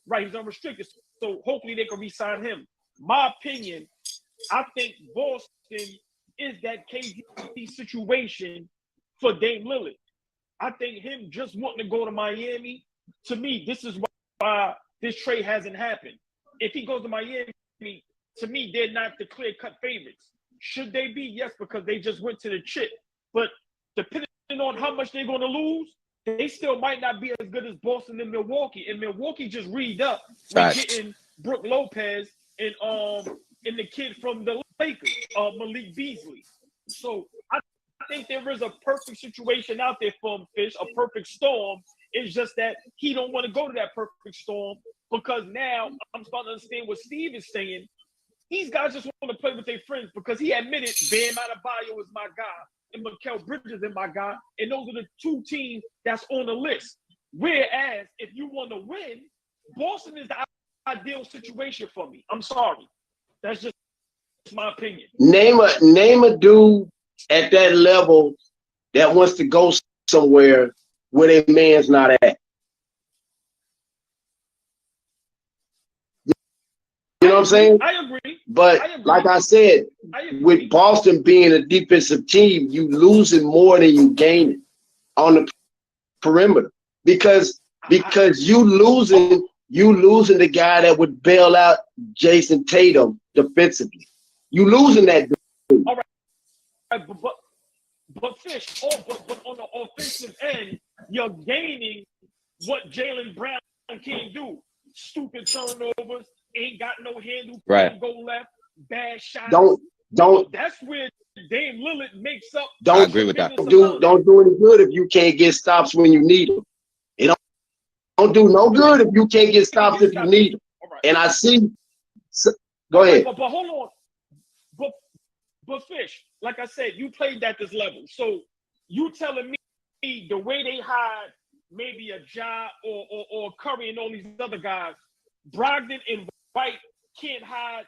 Right, he's unrestricted. So hopefully they can re-sign him. My opinion, I think Boston is that KD situation for Dame Lillard. I think him just wanting to go to Miami, to me, this is why this trade hasn't happened. If he goes to Miami, to me, they're not the clear-cut favorites. Should they be? Yes, because they just went to the chip. But depending on how much they're going to lose, they still might not be as good as Boston and Milwaukee. And Milwaukee just read up with getting Brook Lopez and the kid from the Lakers, Malik Beasley. So I think there is a perfect situation out there for him, Fish, a perfect storm. It's just that he don't want to go to that perfect storm because now I'm starting to understand what Steve is saying. These guys just want to play with their friends because he admitted Bam Adebayo is my guy and Mikal Bridges is my guy, and those are the 2 teams that's on the list. Whereas if you want to win, Boston is the ideal situation for me. I'm sorry. That's just my opinion. Name a dude at that level that wants to go somewhere where their man's not at. You know what I'm saying? I agree. But like I said, with Boston being a defensive team, you losing more than you gaining on the perimeter because you losing the guy that would bail out Jason Tatum defensively. You losing that dude. All right, but Fish, but on the offensive end, you're gaining what Jaylen Brown can't do. Stupid turnovers, ain't got no handle, can't go left, bad shots. Don't. That's where Dame Lillard makes up. I agree with that. Don't do any good if you can't get stops when you need them. It don't do no good if you can't get stops if you need them. Right. And I see. Go ahead. But hold on. But Fish, like I said, you played at this level. So you telling me the way they hide maybe a Ja or Curry and all these other guys, Brogdon and White can't hide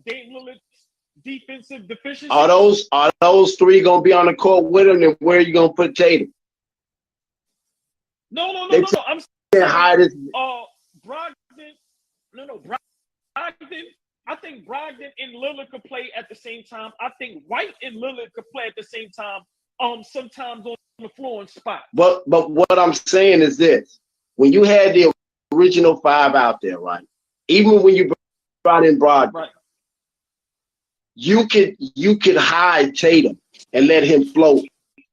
Dame Lillard's defensive deficiencies? Are those 3 gonna be on the court with him? And where are you gonna put Tatum? No. I'm saying hide this. Brogdon. No. Brogdon. I think Brogdon and Lillard could play at the same time. I think White and Lillard could play at the same time. Sometimes on the floor and spot. But what I'm saying is this: when you had the original 5 out there, right? Even when you brought in Brogdon, right, you could hide Tatum and let him float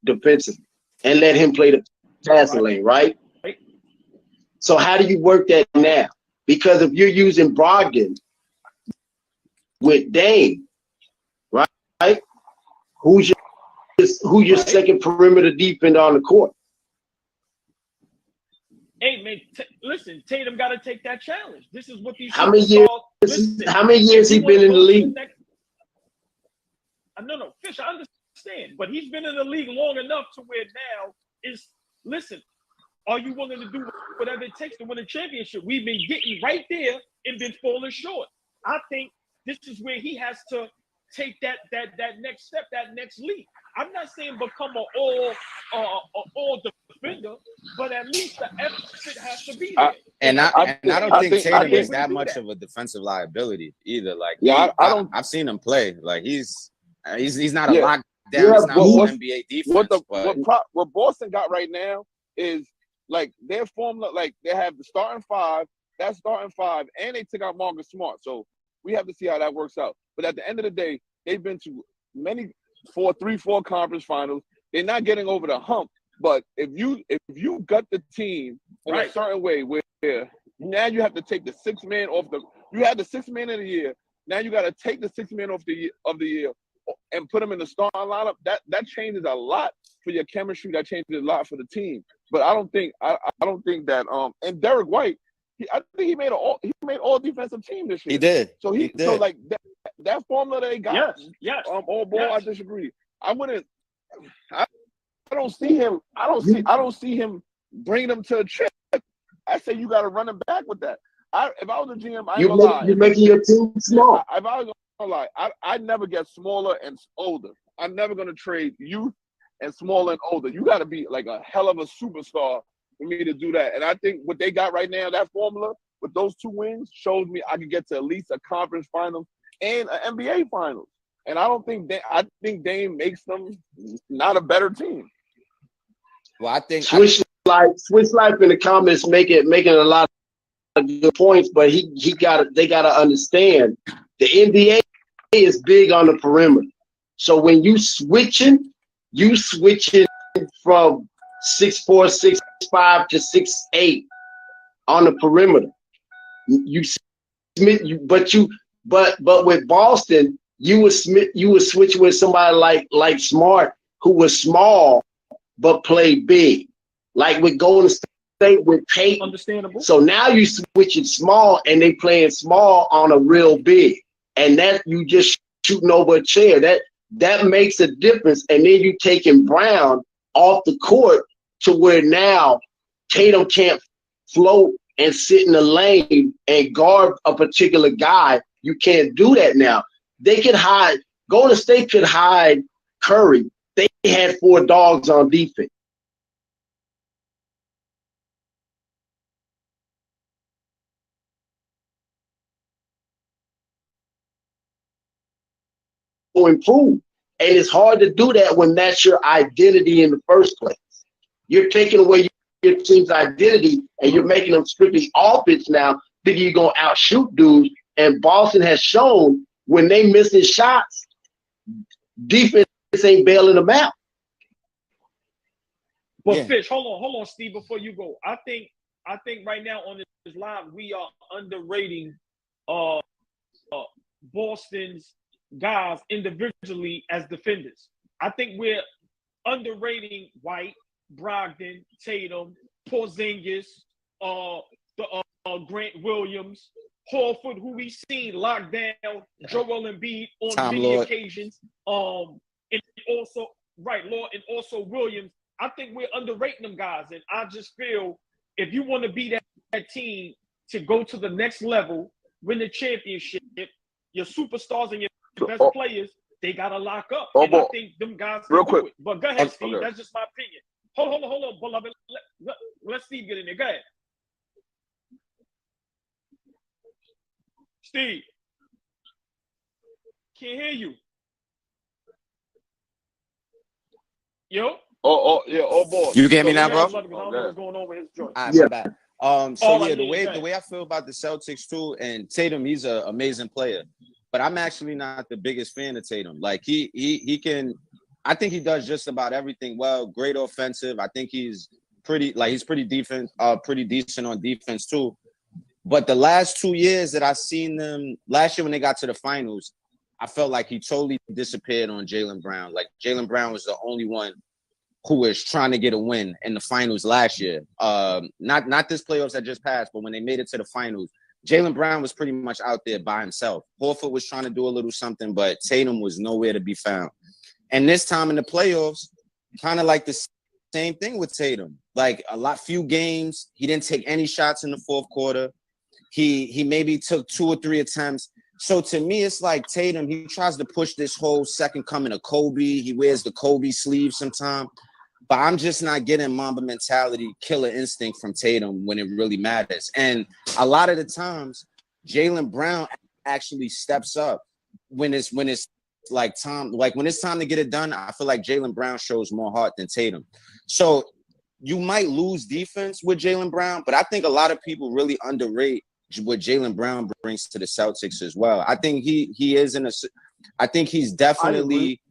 defensively and let him play the passing lane, right? So how do you work that now? Because if you're using Brogdon with Dame, right? Who's your second perimeter defender on the court? Hey man, listen, Tatum got to take that challenge. This is what these. How many years he been in the league? No, Fish, I understand, but he's been in the league long enough to where now is. Listen, are you willing to do whatever it takes to win a championship? We've been getting right there and been falling short. I think this is where he has to take that next step, that next leap. I'm not saying become an all defender, but at least the effort has to be there. And I don't think Tatum is that much of a defensive liability either. Like, I've seen him play. Like he's not a lockdown. He's not all NBA defense. What Boston got right now is like their formula. Like they have the starting 5, that starting 5, and they took out Marcus Smart. So we have to see how that works out. But at the end of the day, they've been to many 4 conference finals. They're not getting over the hump. But if you got the team in a certain way where now you have to take the 6th man off you had the 6th man of the year. Now you got to take the 6th man of the year and put him in the starting lineup, that changes a lot for your chemistry. That changes a lot for the team. But I don't think that and Derek White, I think he made all defensive team this year. He did. So so like that formula they got. Yes. All ball. Yes. I disagree. I don't see him. I don't see him bringing them to a chip. I say you got to run him back with that. If I was a GM, I ain't gonna lie. You're making your team small. If I was gonna lie, I'd never get smaller and older. I'm never gonna trade youth and smaller and older. You got to be like a hell of a superstar for me to do that. And I think what they got right now, that formula with those two wins, shows me I can get to at least a conference finals and an NBA finals. And I think Dame makes them not a better team. Well, I think Swish Life in the comments making a lot of good points, but they gotta understand the NBA is big on the perimeter. So when you switching from 6'4", 6'5" to 6'8" on the perimeter. But with Boston, you would switch with somebody like Smart, who was small but played big. Like with Golden State with Peyton. Understandable. So now you switching small and they playing small on a real big. And that you just shooting over a chair. That makes a difference. And then you taking Brown off the court to where now Tatum can't float and sit in the lane and guard a particular guy. You can't do that now. They could hide. Golden State could hide Curry. They had 4 dogs on defense. Improve. And it's hard to do that when that's your identity in the first place. You're taking away your team's identity and you're making them strictly offense now, thinking you're going to outshoot dudes. And Boston has shown when they missing shots, defense ain't bailing them out. But Fish, hold on, Steve, before you go. I think right now on this live, we are underrating Boston's guys individually as defenders. I think we're underrating White, Brogdon, Tatum, Porzingis, Grant Williams, Horford, who we've seen locked down Joel Embiid on many occasions. And also Lord, and also Williams. I think we're underrating them guys, and I just feel if you want to be that team to go to the next level, win the championship, your superstars and your best players, they gotta lock up. And I think them guys real quick. But go ahead, Steve. That's just my opinion. Hold on, beloved. Let Steve get in there. Go ahead. Steve. Can't hear you. Yo? Boy. You get me now, bro? I don't know what's going on with his joint. The way I feel about the Celtics too, and Tatum, he's an amazing player. But I'm actually not the biggest fan of Tatum. Like he can, I think he does just about everything well. Great offensive. I think he's pretty decent on defense too. But the last 2 years that I've seen them, last year when they got to the finals, I felt like he totally disappeared on Jaylen Brown. Like Jaylen Brown was the only one who was trying to get a win in the finals last year. Not this playoffs that just passed, but when they made it to the finals, Jaylen Brown was pretty much out there by himself. Horford was trying to do a little something, but Tatum was nowhere to be found. And this time in the playoffs, kind of like the same thing with Tatum. Like few games, he didn't take any shots in the fourth quarter. He maybe took 2 or 3 attempts. So to me, it's like Tatum, he tries to push this whole second coming of Kobe. He wears the Kobe sleeve sometimes. But I'm just not getting Mamba mentality, killer instinct from Tatum when it really matters. And a lot of the times, Jaylen Brown actually steps up when it's like time, like when it's time to get it done. I feel like Jaylen Brown shows more heart than Tatum. So you might lose defense with Jaylen Brown, but I think a lot of people really underrate what Jaylen Brown brings to the Celtics as well. I think I think he's definitely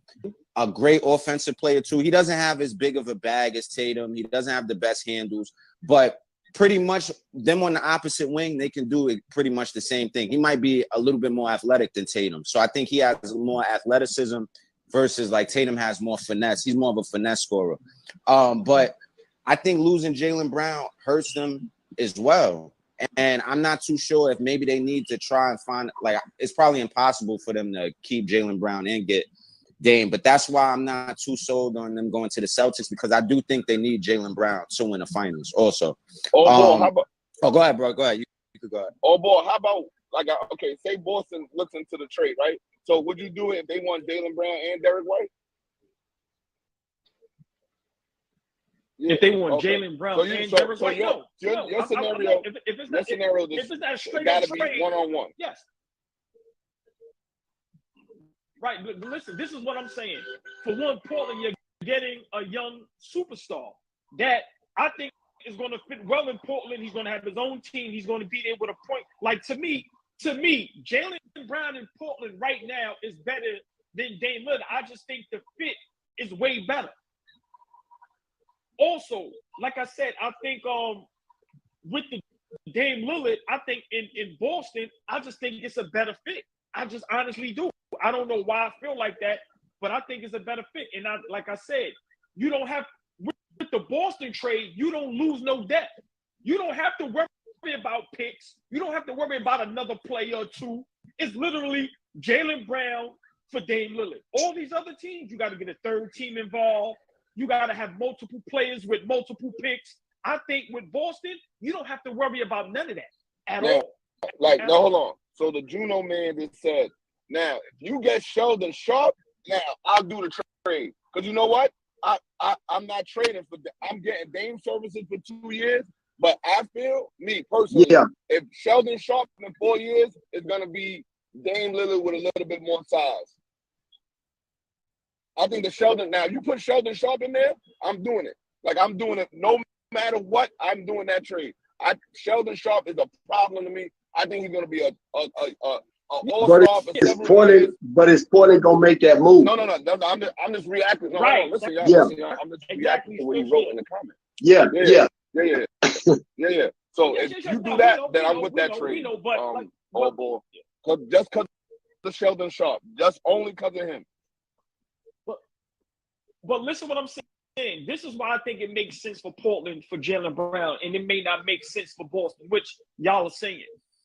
a great offensive player too. He doesn't have as big of a bag as Tatum. He doesn't have the best handles, but pretty much them on the opposite wing, they can do it pretty much the same thing. He might be a little bit more athletic than Tatum. So I think he has more athleticism versus like Tatum has more finesse. He's more of a finesse scorer. But I think losing Jaylen Brown hurts them as well. And I'm not too sure if maybe they need to try and find, like, it's probably impossible for them to keep Jaylen Brown and get Dame. But that's why I'm not too sold on them going to the Celtics, because I do think they need Jaylen Brown to win the finals also. Allball, how about? Oh, go ahead, bro. Go ahead. You could go ahead. Allball, how about, like, okay, say Boston looks into the trade, right? So would you do it if they want Jaylen Brown and Derek White? If they want Jaylen Brown and Derek White, your scenario, if it's your scenario, if it's not straight got up to be trade, one-on-one. Yes. Right, but listen, this is what I'm saying. For one, Portland, you're getting a young superstar that I think is going to fit well in Portland. He's going to have his own team. He's going to be there with a point. Like, to me, Jaylen Brown in Portland right now is better than Dame Lillard. I just think the fit is way better. Also, like I said, I think with the Dame Lillard, I think in Boston, I just think it's a better fit. I just honestly do. I don't know why I feel like that, but I think it's a better fit. And like I said, you don't have, with the Boston trade, you don't lose no depth. You don't have to worry about picks. You don't have to worry about another player or two. It's literally Jaylen Brown for Dame Lillard. All these other teams, you got to get a third team involved. You got to have multiple players with multiple picks. I think with Boston, you don't have to worry about none of that at all. Like, no, hold on. So the Juno man just said, now, if you get Sheldon Sharp, now I'll do the trade. Because you know what? I'm not trading for – I'm getting Dame services for 2 years. But I feel, me personally, if Sheldon Sharp in 4 years is going to be Dame Lillard with a little bit more size. I think the Sheldon – now, you put Sheldon Sharp in there, I'm doing it. Like, I'm doing it no matter what, I'm doing that trade. Sheldon Sharp is a problem to me. I think he's going to be a all-star for several years. But is Portland going to make that move? No. I'm just reacting. No, right. Listen, y'all. Yeah. Listen, y'all. I'm just reacting to what he wrote in the comments. Yeah. So if you do that, then I'm with that trade. Allball. Just because of Sheldon Sharp. Just only because of him. But listen what I'm saying. This is why I think it makes sense for Portland for Jaylen Brown, and it may not make sense for Boston, which y'all are saying.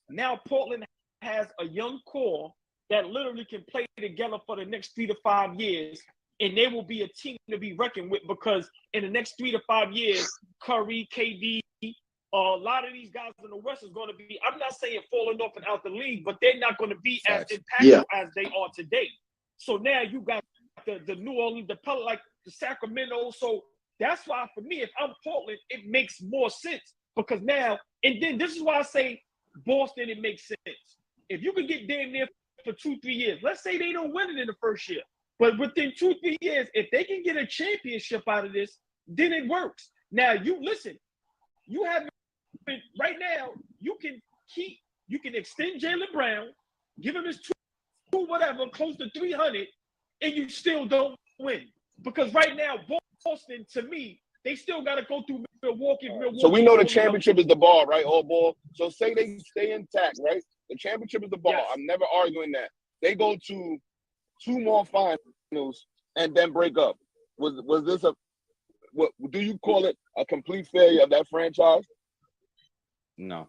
Now Portland has a young core that literally can play together for the next 3 to 5 years, and they will be a team to be reckoned with, because in the next 3 to 5 years, Curry, KD, a lot of these guys in the West is going to be, I'm not saying falling off and out the league, but they're not going to be as impactful as they are today. So now you got the New Orleans, like the Sacramento. So that's why, for me, if I'm Portland, it makes more sense, because now, and then this is why I say Boston, it makes sense. If you could get Dame there for 2-3 years, let's say they don't win it in the first year, but within 2-3 years, if they can get a championship out of this, then it works. Now, you listen, you have right now, you can extend Jaylen Brown, give him his whatever, close to 300, and you still don't win. Because right now, Boston, to me, they still got to go through Milwaukee. So we know the championship is the bar, right? Allball. So say they stay intact, right? The championship is the bar. Yes. I'm never arguing that. They go to 2 more finals and then break up. Was this what do you call it, a complete failure of that franchise? No,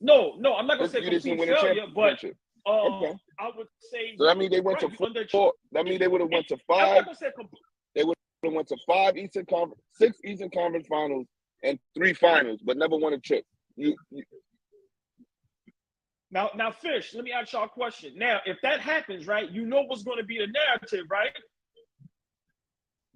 I'm not gonna say complete failure, but okay. I would say. So that means they went to 4. That means they would have went to 5. I'm not gonna say they would have went to 5 Eastern Conference, 6 Eastern Conference finals, and 3 finals, but never won a chip. Now, Fish, let me ask y'all a question. Now, if that happens, right, you know what's going to be the narrative, right?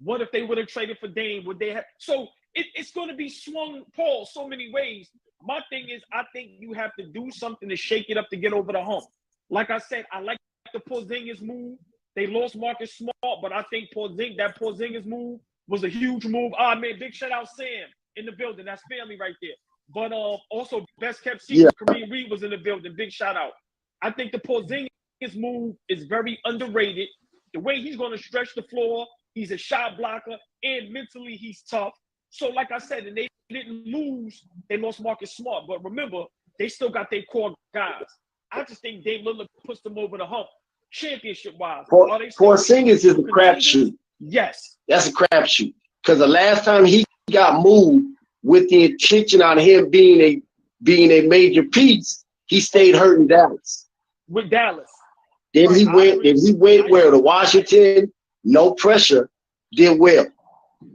What if they would have traded for Dame? Would they have? So it's going to be swung, Paul, so many ways. My thing is, I think you have to do something to shake it up to get over the hump. Like I said, I like the Porzingis move. They lost Marcus Smart, but I think that Porzingis move was a huge move. Man, big shout out Sam in the building. That's family right there. But also, best kept secret, Kareem Reed was in the building. Big shout out. I think the Porzingis move is very underrated. The way he's going to stretch the floor, he's a shot blocker, and mentally he's tough. So, like I said, and they didn't lose. They lost Marcus Smart, but remember, they still got their core guys. I just think Dame Lillard puts them over the hump, championship-wise. Porzingis is a crapshoot. Yes, that's a crapshoot. Because the last time he got moved with the intention on him being a major piece, he stayed hurt in Dallas. With Dallas. Then he went where to Washington, no pressure, did well.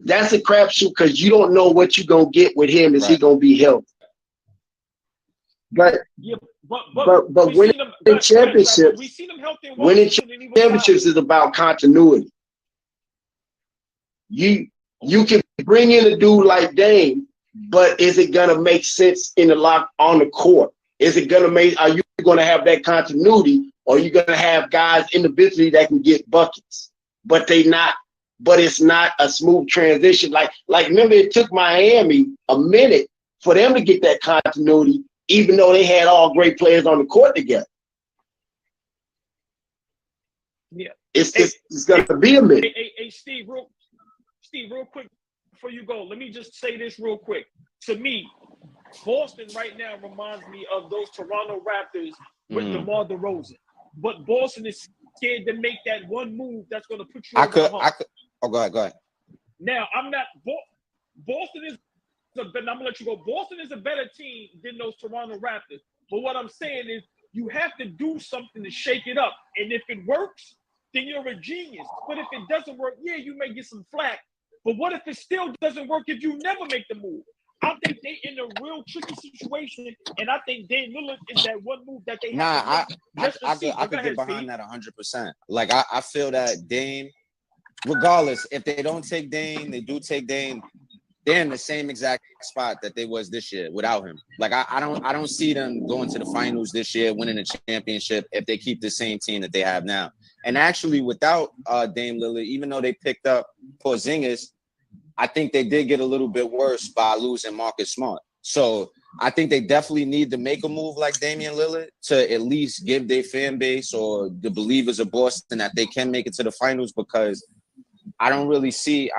That's a crapshoot because you don't know what you're gonna get with him. Is he gonna be healthy? But yeah, but winning championships, is about continuity. You can bring in a dude like Dame, but is it gonna make sense in the lock on the court? Is it gonna make? Are you gonna have that continuity, or are you gonna have guys individually that can get buckets, but it's not a smooth transition? Like remember, it took Miami a minute for them to get that continuity, even though they had all great players on the court together. Yeah, it's gonna be a minute. Hey, Steve, real quick before you go, let me just say this real quick. To me, Boston right now reminds me of those Toronto Raptors with DeMar DeRozan. But Boston is scared to make that one move that's going to put you over the hump. Oh, go ahead. Now, I'm not Boston is I'm going to let you go. Boston is a better team than those Toronto Raptors. But what I'm saying is you have to do something to shake it up. And if it works, then you're a genius. But if it doesn't work, yeah, you may get some flack. But what if it still doesn't work if you never make the move? I think they in a real tricky situation, and I think Dame Lillard is that one move that they have to make. I could get behind that 100%. Like, I feel that Dame, regardless, if they don't take Dame, they do take Dame, they're in the same exact spot that they was this year without him. Like, I don't see them going to the finals this year, winning a championship if they keep the same team that they have now. And actually, without Dame Lillard, even though they picked up Porzingis, I think they did get a little bit worse by losing Marcus Smart. So I think they definitely need to make a move like Damian Lillard to at least give their fan base or the believers of Boston that they can make it to the finals, because I don't really see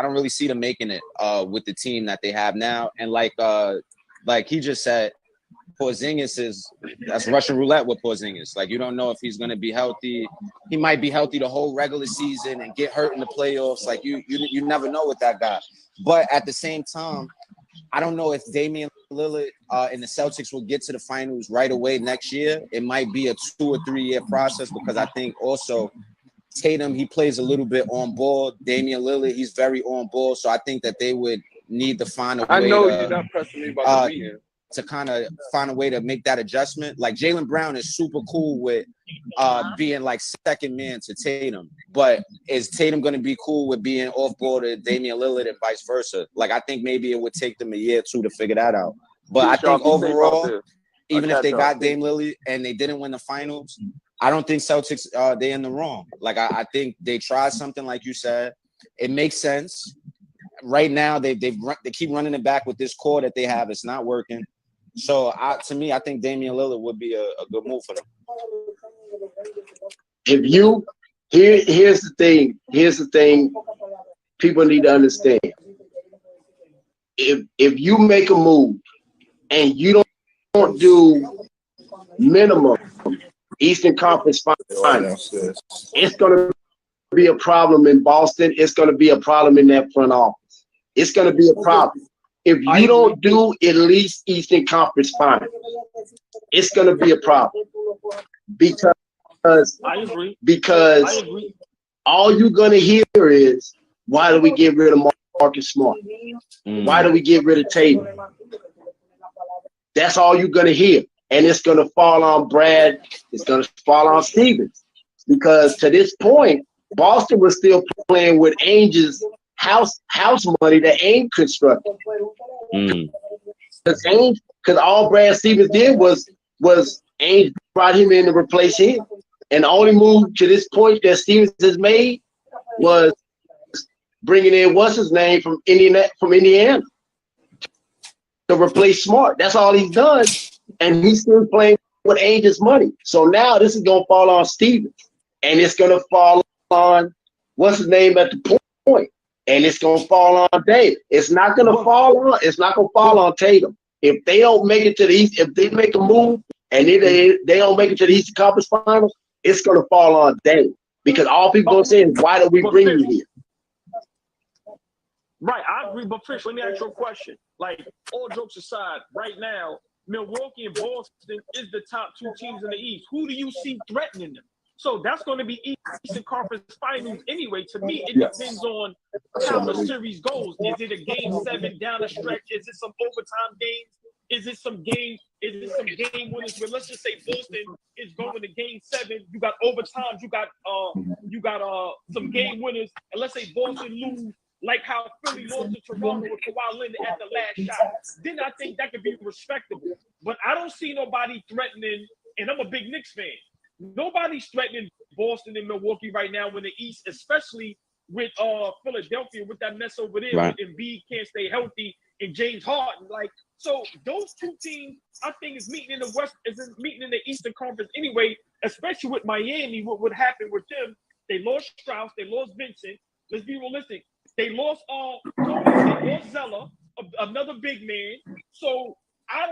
them making it with the team that they have now. And like he just said, Porzingis that's Russian roulette with Porzingis. Like, you don't know if he's going to be healthy. He might be healthy the whole regular season and get hurt in the playoffs. Like, you never know with that guy. But at the same time, I don't know if Damian Lillard and the Celtics will get to the finals right away next year. It might be a 2 or 3 year process, because I think also Tatum, he plays a little bit on ball. Damian Lillard, he's very on ball. So I think that they would need to find a way. I know you're not pressing me about the meeting. To kind of find a way to make that adjustment. Like, Jaylen Brown is super cool with being like second man to Tatum, but is Tatum going to be cool with being off ball to Damian Lillard and vice versa? Like, I think maybe it would take them a year or two to figure that out. But I think overall, even if they got Dame Lillard and they didn't win the finals, I don't think Celtics they're in the wrong. Like, I think they tried something like you said. It makes sense. Right now, they keep running it back with this core that they have. It's not working. So, to me, I think Damian Lillard would be a good move for them. Here's the thing people need to understand. If you make a move and you don't do minimum Eastern Conference Finals, it's going to be a problem in Boston. It's going to be a problem in that front office. It's going to be a problem. If you don't do at least Eastern Conference Finals, it's going to be a problem, because all you're going to hear is, why do we get rid of Marcus Smart? Why do we get rid of Tatum? That's all you're going to hear. And it's going to fall on Brad. It's going to fall on Stevens, because to this point, Boston was still playing with Ainge's house money that Ainge constructed. Because all Brad Stevens did was Ainge brought him in to replace him. And the only move to this point that Stevens has made was bringing in what's his name from Indiana to replace Smart. That's all he's done. And he's still playing with Ainge's money. So now this is going to fall on Stevens. And it's going to fall on what's his name at the point. and it's gonna fall on Dame. It's not gonna fall on Tatum. If they don't make it to the East, if they make a move and they don't make it to the Eastern Conference Finals, it's gonna fall on Dame. Because all people gonna say is, why do we bring you here? Right, I agree. But Fish, let me ask you a question. Like, all jokes aside, right now, Milwaukee and Boston is the top two teams in the East. Who do you see threatening them? So that's going to be Eastern Conference Finals anyway. To me, it depends on how the series goes. Is it a game 7 down the stretch? Is it some overtime games? Is it some game winners? But let's just say Boston is going to game 7. You got overtime. You got some game winners. And let's say Boston lose, like how Philly lost to Toronto with Kawhi Leonard at the last shot. Then I think that could be respectable. But I don't see nobody threatening, and I'm a big Knicks fan. Nobody's threatening Boston and Milwaukee right now in the East, especially with Philadelphia with that mess over there. Right. With Embiid can't stay healthy and James Harden. Like, so those two teams, I think, is meeting in the West, is meeting in the Eastern Conference anyway. Especially with Miami, what would happen with them? They lost Strauss, they lost Vincent. Let's be realistic. They lost Zeller, another big man. So I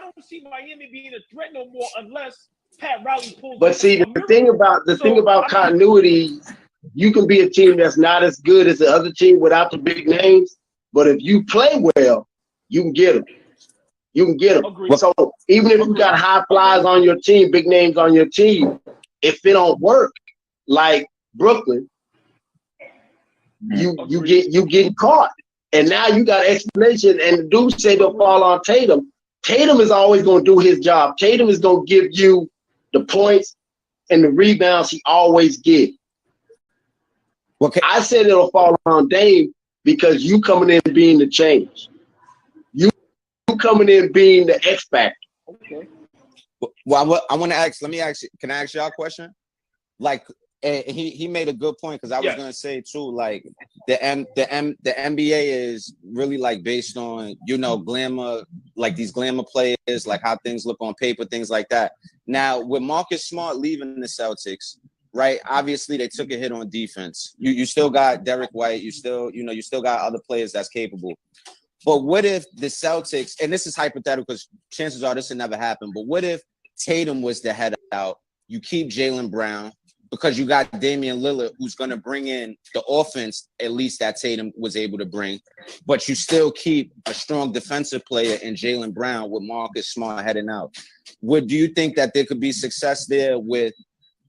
don't see Miami being a threat no more unless Pat Riley pulls. But see, the thing about continuity, you can be a team that's not as good as the other team without the big names. But if you play well, you can get them. You can get them. Agreed. So even if you got high flyers on your team, big names on your team, if it don't work, like Brooklyn, you getting caught. And now you got explanation. And the dude say they'll fall on Tatum. Tatum is always going to do his job. Tatum is going to give you the points and the rebounds he always gives. Okay. I said it'll fall on Dame because you coming in being the change. You coming in being the X factor. Okay. Well, I want to ask. Let me ask you. Can I ask y'all a question? Like, he made a good point because I was gonna say too. Like, the NBA is really like based on glamour, like these glamour players, like how things look on paper, things like that. Now, with Marcus Smart leaving the Celtics, right? Obviously, they took a hit on defense. You still got Derek White. You still got other players that's capable. But what if the Celtics, and this is hypothetical because chances are this will never happen, but what if Tatum was the head out? You keep Jaylen Brown because you got Damian Lillard, who's going to bring in the offense, at least that Tatum was able to bring, but you still keep a strong defensive player in Jaylen Brown with Marcus Smart heading out. Do you think that there could be success there with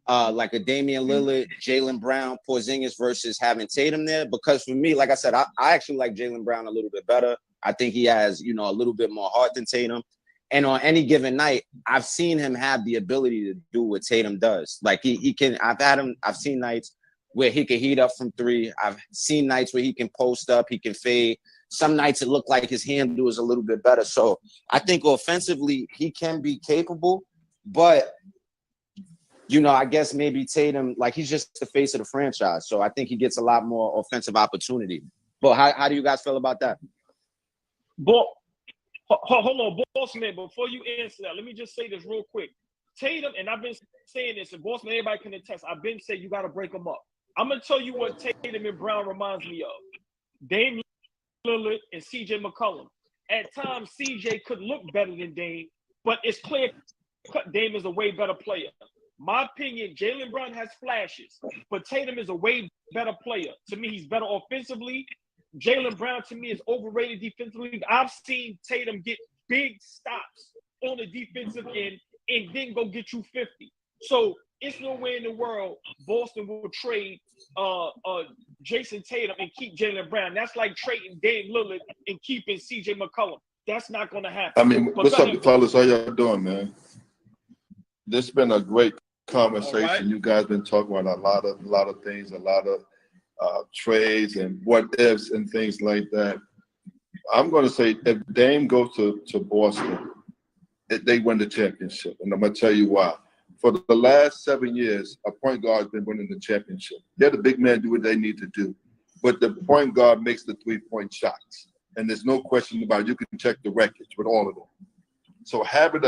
like a Damian Lillard, Jaylen Brown, Porzingis versus having Tatum there? Because for me, like I said, I actually like Jaylen Brown a little bit better. I think he has, a little bit more heart than Tatum. And on any given night, I've seen him have the ability to do what Tatum does. Like he can, I've seen nights where he can heat up from 3. I've seen nights where he can post up, he can fade. Some nights it looked like his handle is a little bit better. So I think offensively he can be capable, but I guess maybe Tatum, like he's just the face of the franchise. So I think he gets a lot more offensive opportunity. But how do you guys feel about that? Hold on, Bossman, before you answer that, let me just say this real quick. Tatum, and I've been saying this, and Bossman, everybody can attest, I've been saying you got to break them up. I'm going to tell you what Tatum and Brown reminds me of. Dame Lillard and CJ McCollum. At times, CJ could look better than Dame, but it's clear Dame is a way better player. My opinion, Jaylen Brown has flashes, but Tatum is a way better player. To me, he's better offensively. Jaylen Brown, to me, is overrated defensively. I've seen Tatum get big stops on the defensive end and then go get you 50. So it's no way in the world Boston will trade Jason Tatum and keep Jaylen Brown. That's like trading Dame Lillard and keeping CJ McCollum. That's not going to happen. I mean, what's up, fellas? How y'all doing, man? This has been a great conversation. Right. You guys been talking about a lot of things, a lot of trades and what ifs and things like that. I'm going to say if Dame goes to Boston, they win the championship, and I'm going to tell you why. For the last 7 years, a point guard has been winning the championship. They're the big men do what they need to do, but the point guard makes the 3-point shots, and there's no question about it. You can check the records with all of them. So having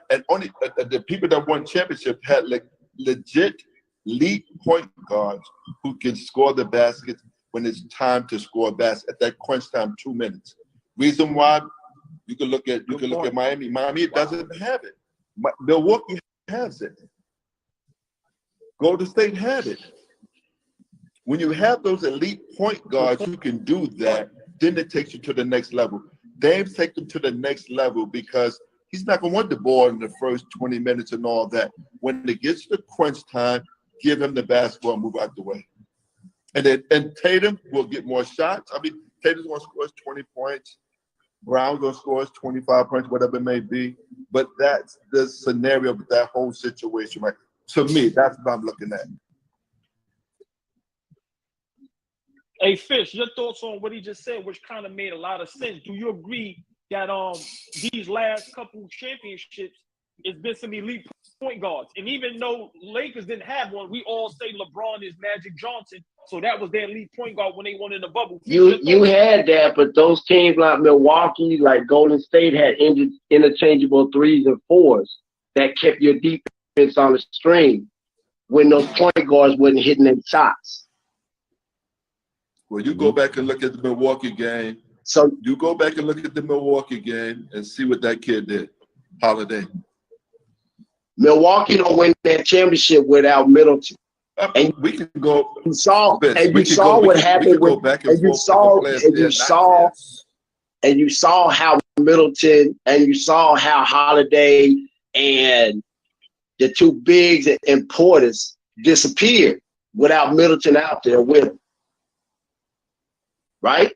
and only the people that won championship had like legit elite point guards who can score the baskets when it's time to score a basket at that crunch time, 2 minutes. Reason why, you can look at Miami. Miami doesn't have it. Milwaukee has it. Golden State had it. When you have those elite point guards who can do that, then it takes you to the next level. Dame's taken to the next level because he's not going to want the ball in the first 20 minutes and all that. When it gets to crunch time, give him the basketball and move out the way. And Tatum will get more shots. I mean, Tatum's going to score 20 points. Brown's going to score 25 points, whatever it may be. But that's the scenario of that whole situation, right? To me, that's what I'm looking at. Hey, Fish, your thoughts on what he just said, which kind of made a lot of sense. Do you agree that these last couple championships, it's been some elite point guards? And even though Lakers didn't have one, we all say LeBron is Magic Johnson, so that was their elite point guard when they won in the bubble. You had that, but those teams like Milwaukee, like Golden State, had interchangeable 3s and 4s that kept your defense on the string when those point guards wasn't hitting them shots. Well, you go back and look at the Milwaukee game. So you go back and look at the Milwaukee game and see what that kid did. Holiday. Milwaukee don't win that championship without Middleton. And we can go. You saw what happened with, and you saw how Middleton, and you saw how Holiday and the two bigs and Portis disappeared without Middleton out there with them. Right?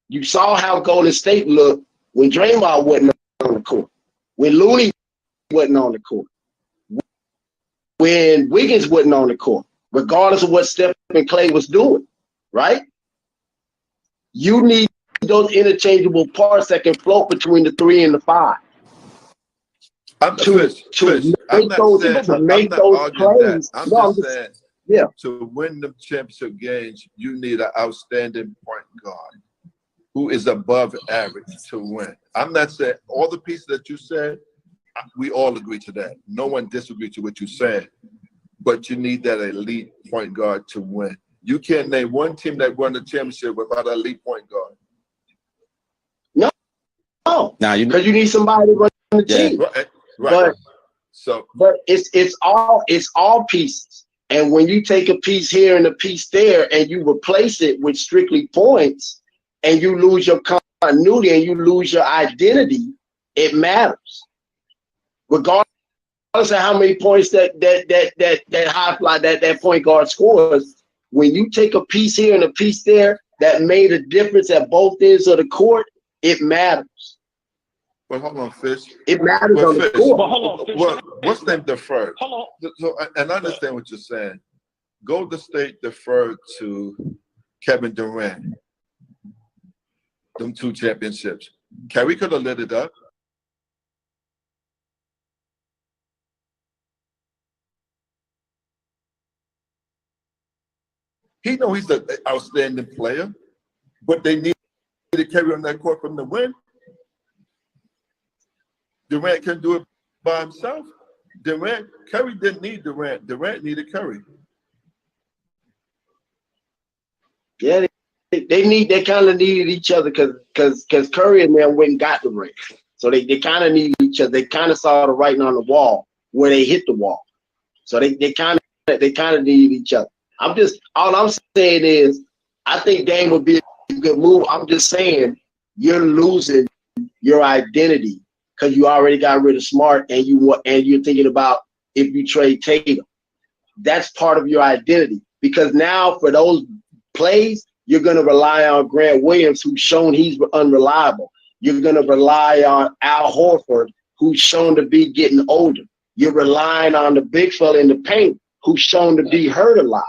You saw how Golden State looked when Draymond wasn't on the court, when Looney wasn't on the court, when Wiggins wasn't on the court, regardless of what Steph and Clay was doing, right? You need those interchangeable parts that can float between the 3 and the 5. To win the championship games, you need an outstanding point guard who is above average to win. I'm not saying all the pieces that you said, we all agree to that. No one disagrees to what you said, but you need that elite point guard to win. You can't name one team that won the championship without an elite point guard. No, because you need somebody to run the team. Right. But it's all pieces. And when you take a piece here and a piece there and you replace it with strictly points and you lose your continuity and you lose your identity, it matters. Regardless of how many points that high fly that point guard scores, when you take a piece here and a piece there that made a difference at both ends of the court, it matters. Well, hold on, Fish. It matters on the court. But hold on, Fish. Well, what's them deferred? Hold on. So, and I understand what you're saying. Golden State deferred to Kevin Durant. Them 2 championships. Kyrie could have lit it up. He knows he's an outstanding player, but they need to carry on that court from the win. Durant can do it by himself. Curry didn't need Durant. Durant needed Curry. Yeah, they kind of needed each other because Curry and them went and got the ring. So they kind of needed each other. They kind of saw the writing on the wall where they hit the wall. So they kind of needed each other. All I'm saying is I think Dame would be a good move. I'm just saying you're losing your identity because you already got rid of Smart and you're thinking about if you trade Tatum. That's part of your identity because now for those plays, you're going to rely on Grant Williams, who's shown he's unreliable. You're going to rely on Al Horford, who's shown to be getting older. You're relying on the big fella in the paint, who's shown to be hurt a lot.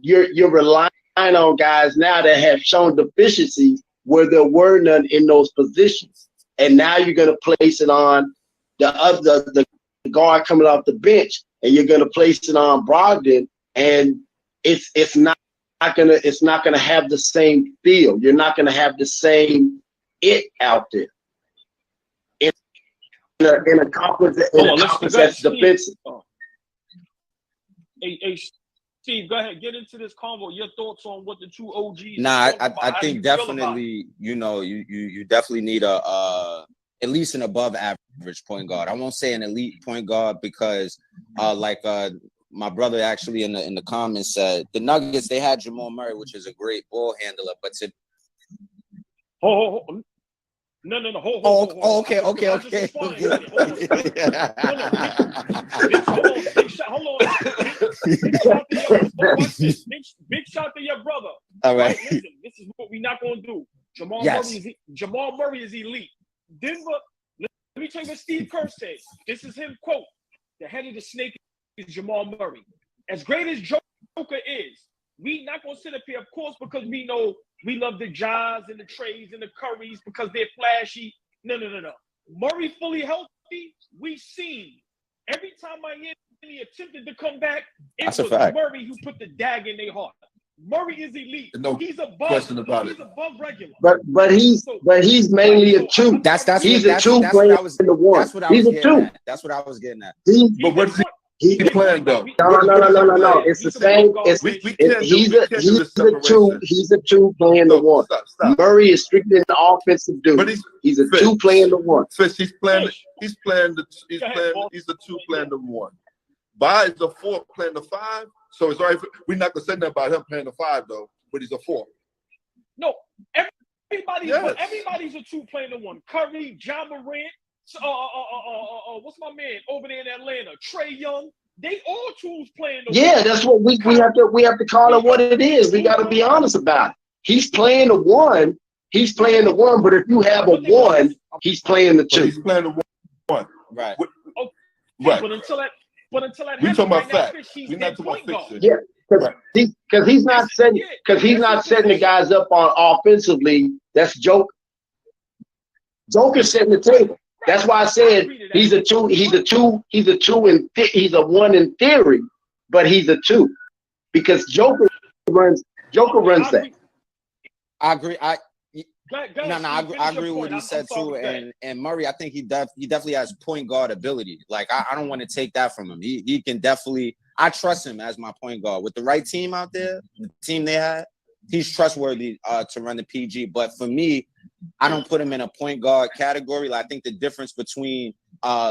You're relying on guys now that have shown deficiencies where there were none in those positions. And now you're going to place it on the guard coming off the bench, and you're going to place it on Brogdon, and it's not gonna have the same feel. You're not gonna have the same it out there in a conference that's defensive. Hey, Steve, go ahead. Get into this convo. Your thoughts on what the two OGs. Nah, I think definitely, you definitely need a at least an above average point guard. I won't say an elite point guard because my brother actually in the comments said the Nuggets, they had Jamal Murray, which is a great ball handler, but to No. Okay. Hold on. Big shout to your brother. All right. Listen, this is what we're not going to do. Jamal Murray is elite. Denver, let me tell you what Steve Kerr said. This is him, quote, the head of the snake is Jamal Murray. As great as Joker is, we not going to sit up here, of course, because we know we love the Jazz and the Trays and the Currys because they're flashy. No. Murray fully healthy, we seen. Every time Miami attempted to come back, it was Murray who put the dag in their heart. Murray is elite. No he's above question about it. He's above regular. But he's mainly a two. He's a two playing in the one. He's a two. That's what I was getting at. But what's he playing though? No. It's the same. He's a two playing the one. Stop. Murray is strictly an offensive dude. He's a two playing the one. He's a two playing the one. Bai is a four playing the five. So it's all right. We're not gonna say nothing about him playing the five though, but he's a four. No, everybody's a two playing the one. Curry, John Morant, what's my man over there in Atlanta? Trey Young. They all twos playing the one. Yeah, that's what we have to call it what it is. We got to be honest about it. He's playing the one. But if you have a one, he's playing the two. He's playing the one. Right. Okay. Right. But until that we're talking about facts. We're not talking about fiction. Yeah, because he's not setting the guys up on offensively. That's Joker. Joker's setting the table. That's why I said he's a two. He's a one in theory, but he's a two because Joker runs that. I agree. I agree with what he said too. And Murray, I think he definitely has point guard ability. Like I don't want to take that from him. He can definitely. I trust him as my point guard with the right team out there. The team they had, he's trustworthy to run the PG. But for me, I don't put him in a point guard category. Like, I think the difference between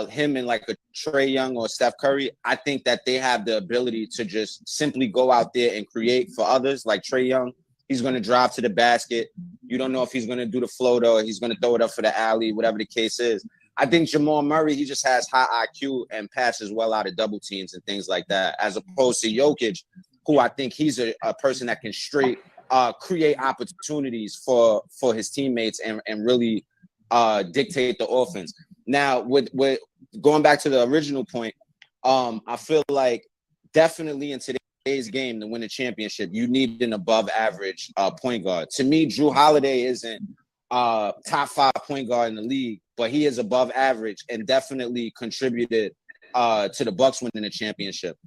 him and like a Trey Young or Steph Curry, I think that they have the ability to just simply go out there and create for others. Like Trey Young, he's going to drive to the basket. You don't know if he's going to do the floater or he's going to throw it up for the alley, whatever the case is. I think Jamal Murray, he just has high IQ and passes well out of double teams and things like that, as opposed to Jokic, who I think he's a person that can straight create opportunities for his teammates and really dictate the offense. Now, with going back to the original point, I feel like definitely in today's game to win a championship, you need an above average point guard. To me, Drew Holiday isn't top 5 point guard in the league, but he is above average and definitely contributed to the Bucks winning the championship.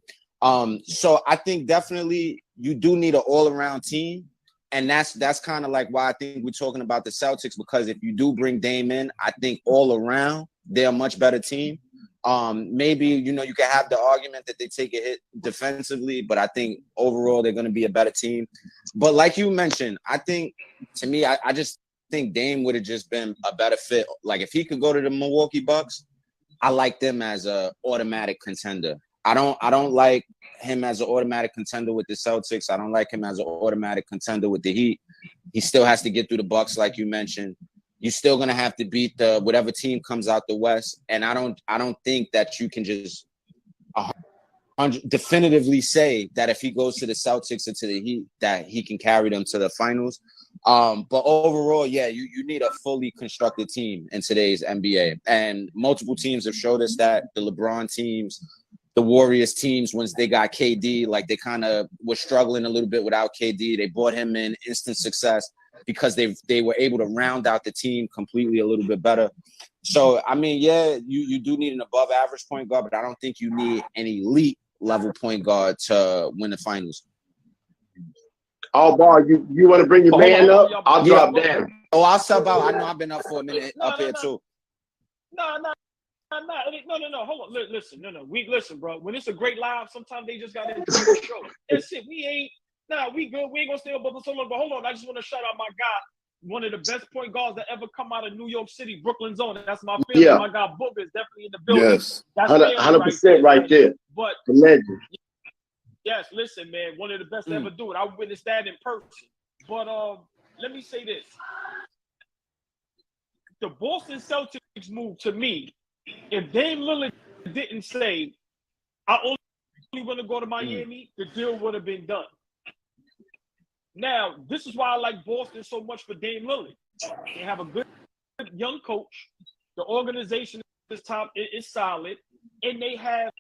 So I think definitely you do need an all-around team. And that's kind of like why I think we're talking about the Celtics, because if you do bring Dame in, I think all around they're a much better team. Maybe, you can have the argument that they take a hit defensively, but I think overall they're going to be a better team. But like you mentioned, I think, to me, I just think Dame would have just been a better fit. Like if he could go to the Milwaukee Bucks, I like them as a automatic contender. I don't like him as an automatic contender with the Celtics. I don't like him as an automatic contender with the Heat. He still has to get through the Bucks, like you mentioned. You're still gonna have to beat whatever team comes out the West. And I don't think that you can just definitively say that if he goes to the Celtics or to the Heat, that he can carry them to the finals. But overall, yeah, you need a fully constructed team in today's NBA. And multiple teams have showed us that. The LeBron teams, the Warriors teams, once they got KD, like they kind of were struggling a little bit without KD. They brought him in, instant success, because they were able to round out the team completely a little bit better. So, I mean, yeah, you do need an above average point guard, but I don't think you need an elite level point guard to win the finals. Allball, you want to bring your man up? I'll drop down. Oh, I'll sub out. I know I've been up for a minute up here too. No. No. Hold on. Listen, We listen, bro. When it's a great live, sometimes they just gotta enjoy the show. That's it. We ain't. Nah, we good. We ain't gonna stay up for so long. But hold on, I just want to shout out my guy, one of the best point guards that ever come out of New York City, Brooklyn zone. That's my family. Yeah. My guy Booker is definitely in the building. Yes. That's 100% right there. But The legend. yes, listen, man, one of the best to ever do it. I witnessed that in person. But let me say this: the Boston Celtics move to me. If Dame Lillard didn't say, "I only want to go to Miami," the deal would have been done. Now, this is why I like Boston so much for Dame Lillard. They have a good young coach. The organization is top, is solid, and they have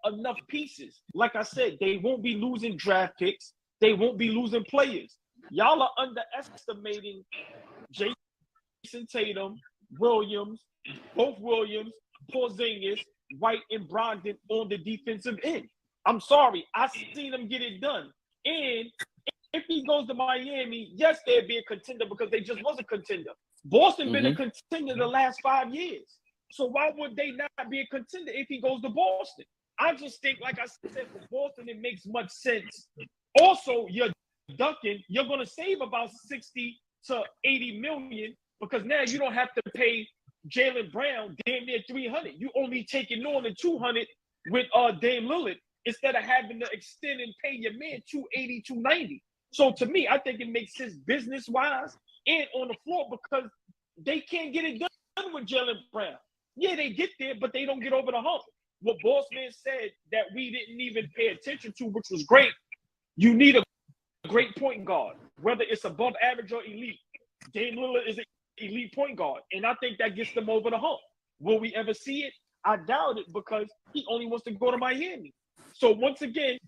enough pieces. Like I said, they won't be losing draft picks. They won't be losing players. Y'all are underestimating Jason Tatum, Williams, Porzingis, White, and Brogdon on the defensive end. I'm sorry. I seen them get it done. And if he goes to Miami, yes, they'd be a contender because they just was a contender. Boston been a contender the last 5 years. So why would they not be a contender if he goes to Boston? I just think, like I said, for Boston, it makes much sense. Also, you're going to save about 60 to 80 million because now you don't have to pay Jaylen Brown damn near 300. You only taking on the 200 with Dame Lillard instead of having to extend and pay your man 280, 290. So to me, I think it makes sense business-wise and on the floor because they can't get it done with Jaylen Brown. Yeah, they get there, but they don't get over the hump. What Bossman said that we didn't even pay attention to, which was great, you need a great point guard, whether it's above average or elite. Dame Lillard is an elite point guard, and I think that gets them over the hump. Will we ever see it? I doubt it because he only wants to go to Miami. So once again,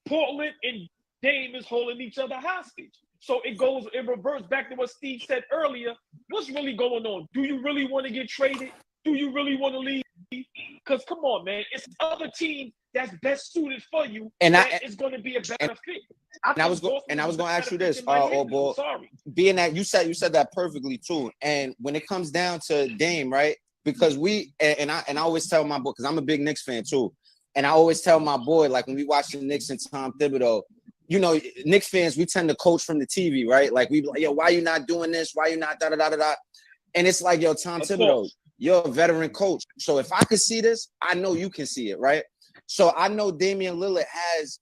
Portland and Dame is holding each other hostage. So it reverts back to what Steve said earlier. What's really going on? Do you really want to get traded? Do you really want to leave? Because come on, man, it's other team that's best suited for you, and it's going to be a better fit. I was going to ask you this, Allball. Sorry, being that you said that perfectly too. And when it comes down to Dame, right? Because I always tell my boy, because I'm a big Knicks fan too, and I always tell my boy, like when we watch the Knicks and Tom Thibodeau, you know, Knicks fans, we tend to coach from the TV, right? Like we be like, yo, why you not doing this? Why you not da da da da da? And it's like, yo, Tom Thibodeau, you're a veteran coach. So if I could see this, I know you can see it, right? So I know Damian Lillard has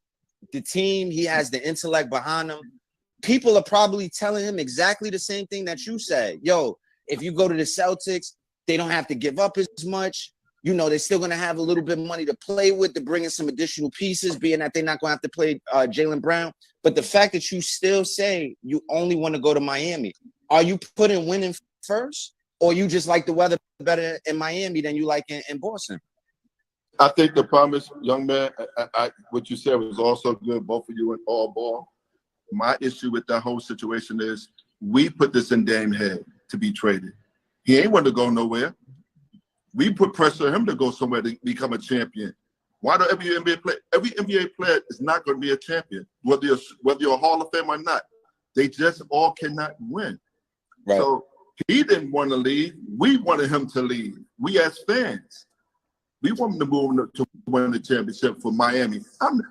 the team. He has the intellect behind him. People are probably telling him exactly the same thing that you said. Yo, if you go to the Celtics, they don't have to give up as much. You know, they're still going to have a little bit of money to play with to bring in some additional pieces, being that they're not going to have to play Jaylen Brown. But the fact that you still say you only want to go to Miami, are you putting winning first? Or you just like the weather better in Miami than you like in Boston? I think the problem is, young man, what you said was also good, both of you and Allball. My issue with that whole situation is we put this in Dame's head to be traded. He ain't want to go nowhere. We put pressure on him to go somewhere to become a champion. Why do every NBA player is not going to be a champion, whether you're a Hall of Fame or not? They just all cannot win. Right. So he didn't want to leave. We wanted him to leave. We as fans, we want him to move to win the championship for Miami.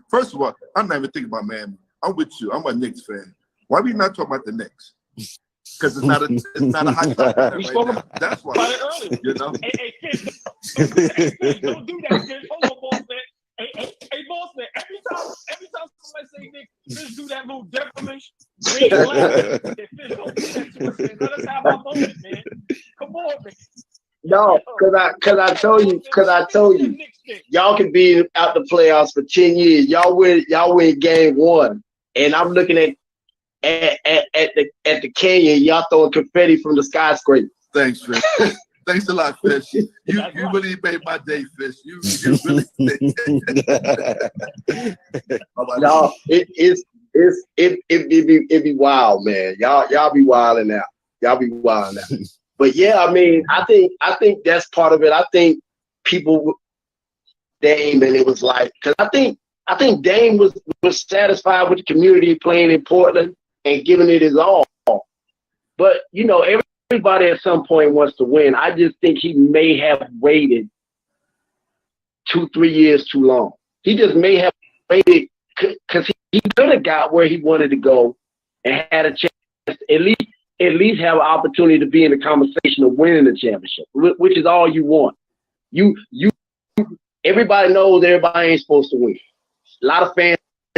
First of all, I'm not even thinking about Miami. I'm with you. I'm a Knicks fan. Why are we not talking about the Knicks? Because it's not a hot topic we right spoke now. That's why. About it earlier. You know? Hey, Fitz, don't do that, Fitz. Hold on, boss man. Hey, boss man. Every time somebody say Knicks, Fitz do that little devilish. We ain't laughing. Fitz, don't do that to us, man. Let us have our moment, man. Come on, man. No, because I told you, y'all could be out the playoffs for 10 years. Y'all win game one, and I'm looking at the canyon. Y'all throwing confetti from the skyscraper. Thanks, Fish. Thanks a lot, Fish. You really made my day, Fish. You really did. No, it be wild, man. Y'all be wilding out. Y'all be wilding out. But yeah, I mean, I think that's part of it. I think people Dame, and it was like, because I think Dame was satisfied with the community playing in Portland and giving it his all. But you know, everybody at some point wants to win. I just think he may have waited 2-3 years too long. He just may have waited because he could have got where he wanted to go and had a chance to at least have an opportunity to be in the conversation of winning the championship, which is all you want. Everybody knows everybody ain't supposed to win. A lot of fans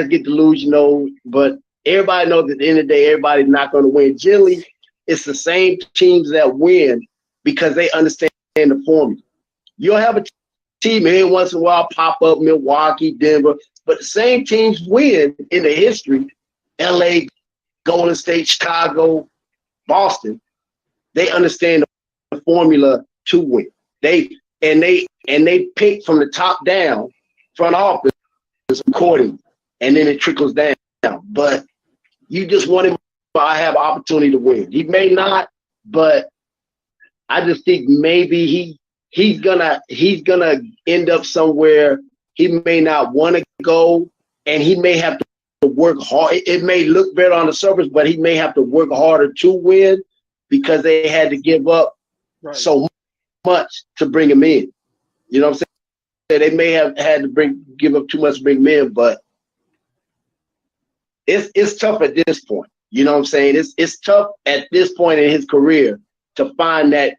get delusional, but everybody knows at the end of the day, everybody's not going to win. Generally, it's the same teams that win because they understand the formula. You'll have a team every once in a while pop up, Milwaukee, Denver, but the same teams win in the history. LA, Golden State, Chicago, Boston. They understand the formula to win. They pick from the top down, front office accordingly, and then it trickles down. But you just want him to have opportunity to win. He may not, but I just think maybe he's gonna end up somewhere he may not want to go, and he may have to work hard. It may look better on the surface, but he may have to work harder to win because they had to give up so much to bring him in. You know what I'm saying? They may have had to give up too much to bring him in, but it's tough at this point. You know what I'm saying? It's tough at this point in his career to find that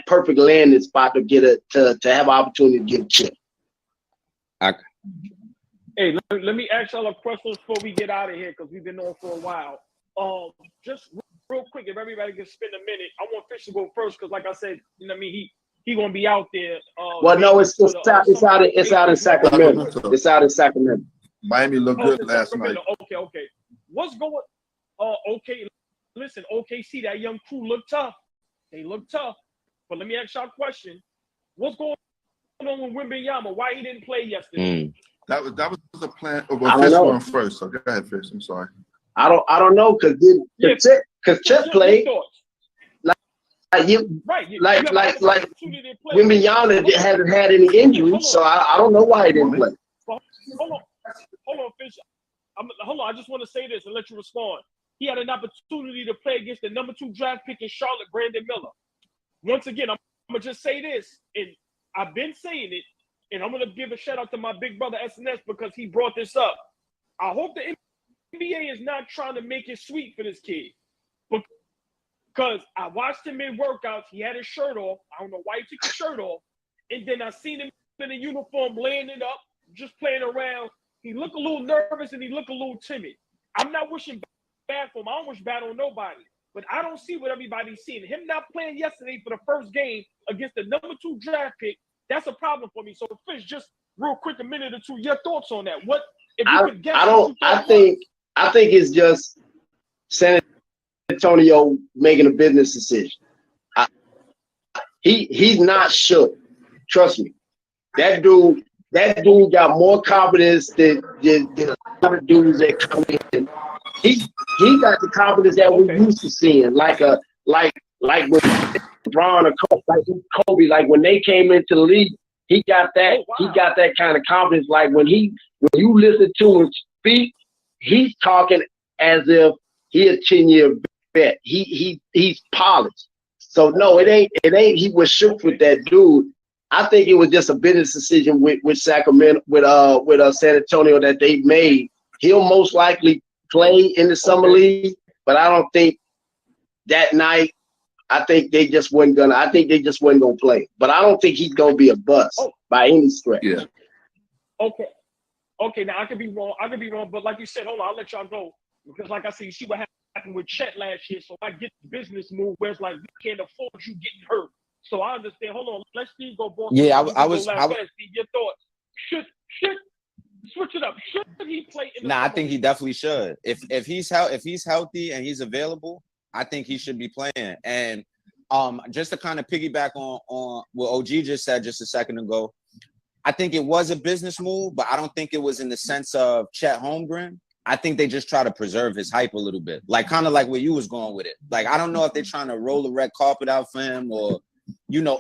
perfect landing spot to get to have an opportunity to get a chip. Hey, let me ask y'all a question before we get out of here because we've been on for a while. Just real quick, if everybody can spend a minute, I want Fish to go first because, like I said, you know what I mean, he gonna be out there. Well, no, it's out in Sacramento. It's out in Sacramento. Miami looked good last night. Okay. What's going? Okay. Listen, OKC, that young crew look tough. They look tough. But let me ask y'all a question. What's going on with Wemby? Why he didn't play yesterday? That was the plan. Well, Fish going first. So go ahead, Fish. I'm sorry. I don't know because Chet played. Like Wemby hasn't had any injuries, so I don't know why he didn't play. Hold on, Fish. Hold on. I just want to say this and let you respond. He had an opportunity to play against the number 2 draft pick in Charlotte, Brandon Miller. Once again, I'm gonna just say this, and I've been saying it, and I'm gonna give a shout out to my big brother SNS because he brought this up. I hope the NBA is not trying to make it sweet for this kid, because I watched him in workouts. He had his shirt off. I don't know why he took his shirt off, and then I seen him in a uniform laying it up, just playing around. He looked a little nervous and he looked a little timid. I'm not wishing bad for him. I don't wish bad on nobody. But I don't see what everybody's seeing. Him not playing yesterday for the first game against the number 2 draft pick, that's a problem for me. So, Fish, just real quick, a minute or two, your thoughts on that. What if you could guess? I think it's just San Antonio making a business decision. He's not shook. Trust me. That dude got more confidence than other dudes that come in. He got the confidence that we're used to seeing, like when LeBron or Kobe, like when they came into the league, he got that. Oh, wow. He got that kind of confidence. Like when you listen to him speak, he's talking as if he a 10-year vet. He's polished. So no, it ain't. He was shook with that dude. I think it was just a business decision with Sacramento, with San Antonio that they made. He'll most likely play in the summer league, but I don't think that night. I think they just wasn't gonna play. But I don't think he's gonna be a bust by any stretch. Yeah. Okay. Now I could be wrong. But like you said, hold on, I'll let y'all go because, like I said, you see what happened with Chet last year. So I get the business move where it's like we can't afford you getting hurt. So I understand. Hold on, let's Steve go. Boston. Yeah, I was. Steve, your thoughts? Should switch it up? Should he play? I think he definitely should. If he's healthy and he's available, I think he should be playing. And just to kind of piggyback on what OG just said just a second ago, I think it was a business move, but I don't think it was in the sense of Chet Holmgren. I think they just try to preserve his hype a little bit, like kind of like where you was going with it. Like I don't know if they're trying to roll the red carpet out for him or,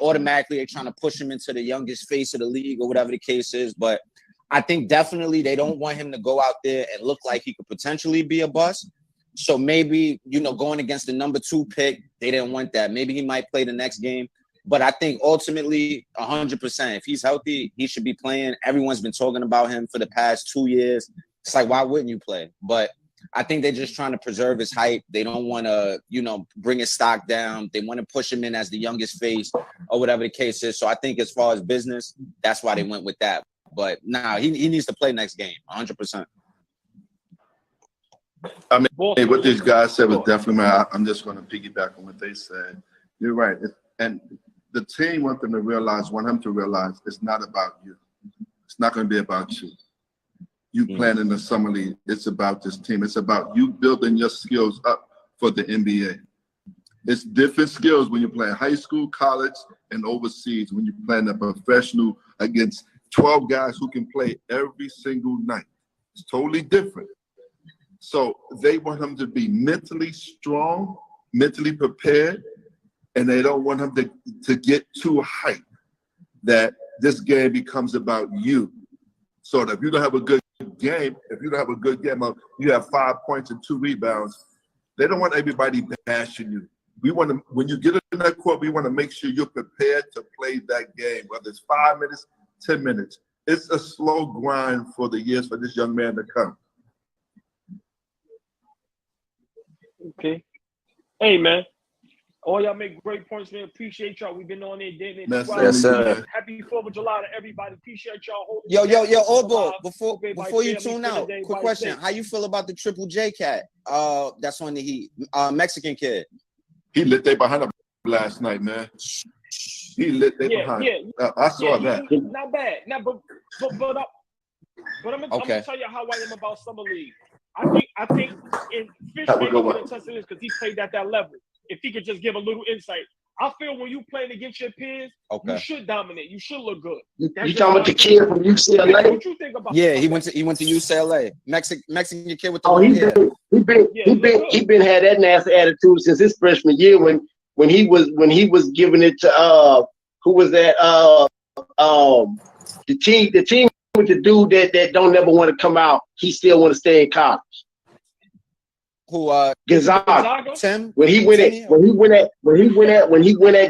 automatically they're trying to push him into the youngest face of the league or whatever the case is. But I think definitely they don't want him to go out there and look like he could potentially be a bust. So maybe, going against the number 2 pick, they didn't want that. Maybe he might play the next game. But I think ultimately, 100%, if he's healthy, he should be playing. Everyone's been talking about him for the past 2 years. It's like, why wouldn't you play? But I think they're just trying to preserve his hype. They don't want to, you know, bring his stock down. They want to push him in as the youngest face or whatever the case is. So I think as far as business, that's why they went with that. But nah, he needs to play next game, 100%. I mean, what these guys said was definitely, man, I'm just going to piggyback on what they said. You're right. And the team want them to realize, want him to realize it's not about you. It's not going to be about you. You playing in the summer league, it's about this team. It's about you building your skills up for the NBA. It's different skills when you're playing high school, college, and overseas, when you're playing a professional against 12 guys who can play every single night. It's totally different. So they want him to be mentally strong, mentally prepared, and they don't want him to get too hyped that this game becomes about you. So that if you don't have a good game, you have 5 points and 2 rebounds, they don't want everybody bashing you. We want to, when you get in that court, we want to make sure you're prepared to play that game, whether it's 5 minutes, 10 minutes. It's a slow grind for the years for this young man to come. Okay. Hey, man. All y'all make great points, man. Appreciate y'all. We've been on there, David. Yes, sir. Happy 4th of July to everybody. Appreciate y'all. Yo, Allball, before you tune out, quick question. How you feel about the Triple J cat? That's on the Heat. Mexican kid. He lit they behind him last night, man. He lit they behind. Yeah. I saw that. Not bad. But I'm gonna tell you how I am about Summer League. I think in Fish maybe would attest to this because he played at that level. If he could just give a little insight. I feel when you playing against your peers, you should dominate. You should look good. You talking about the kid from UCLA? What you think about? Yeah, he went to UCLA. Mexican kid with the he been had that nasty attitude since his freshman year when he was giving it to who was that the team with the dude that don't never want to come out. He still want to stay in college. Who Gonzaga. Tim? When he went at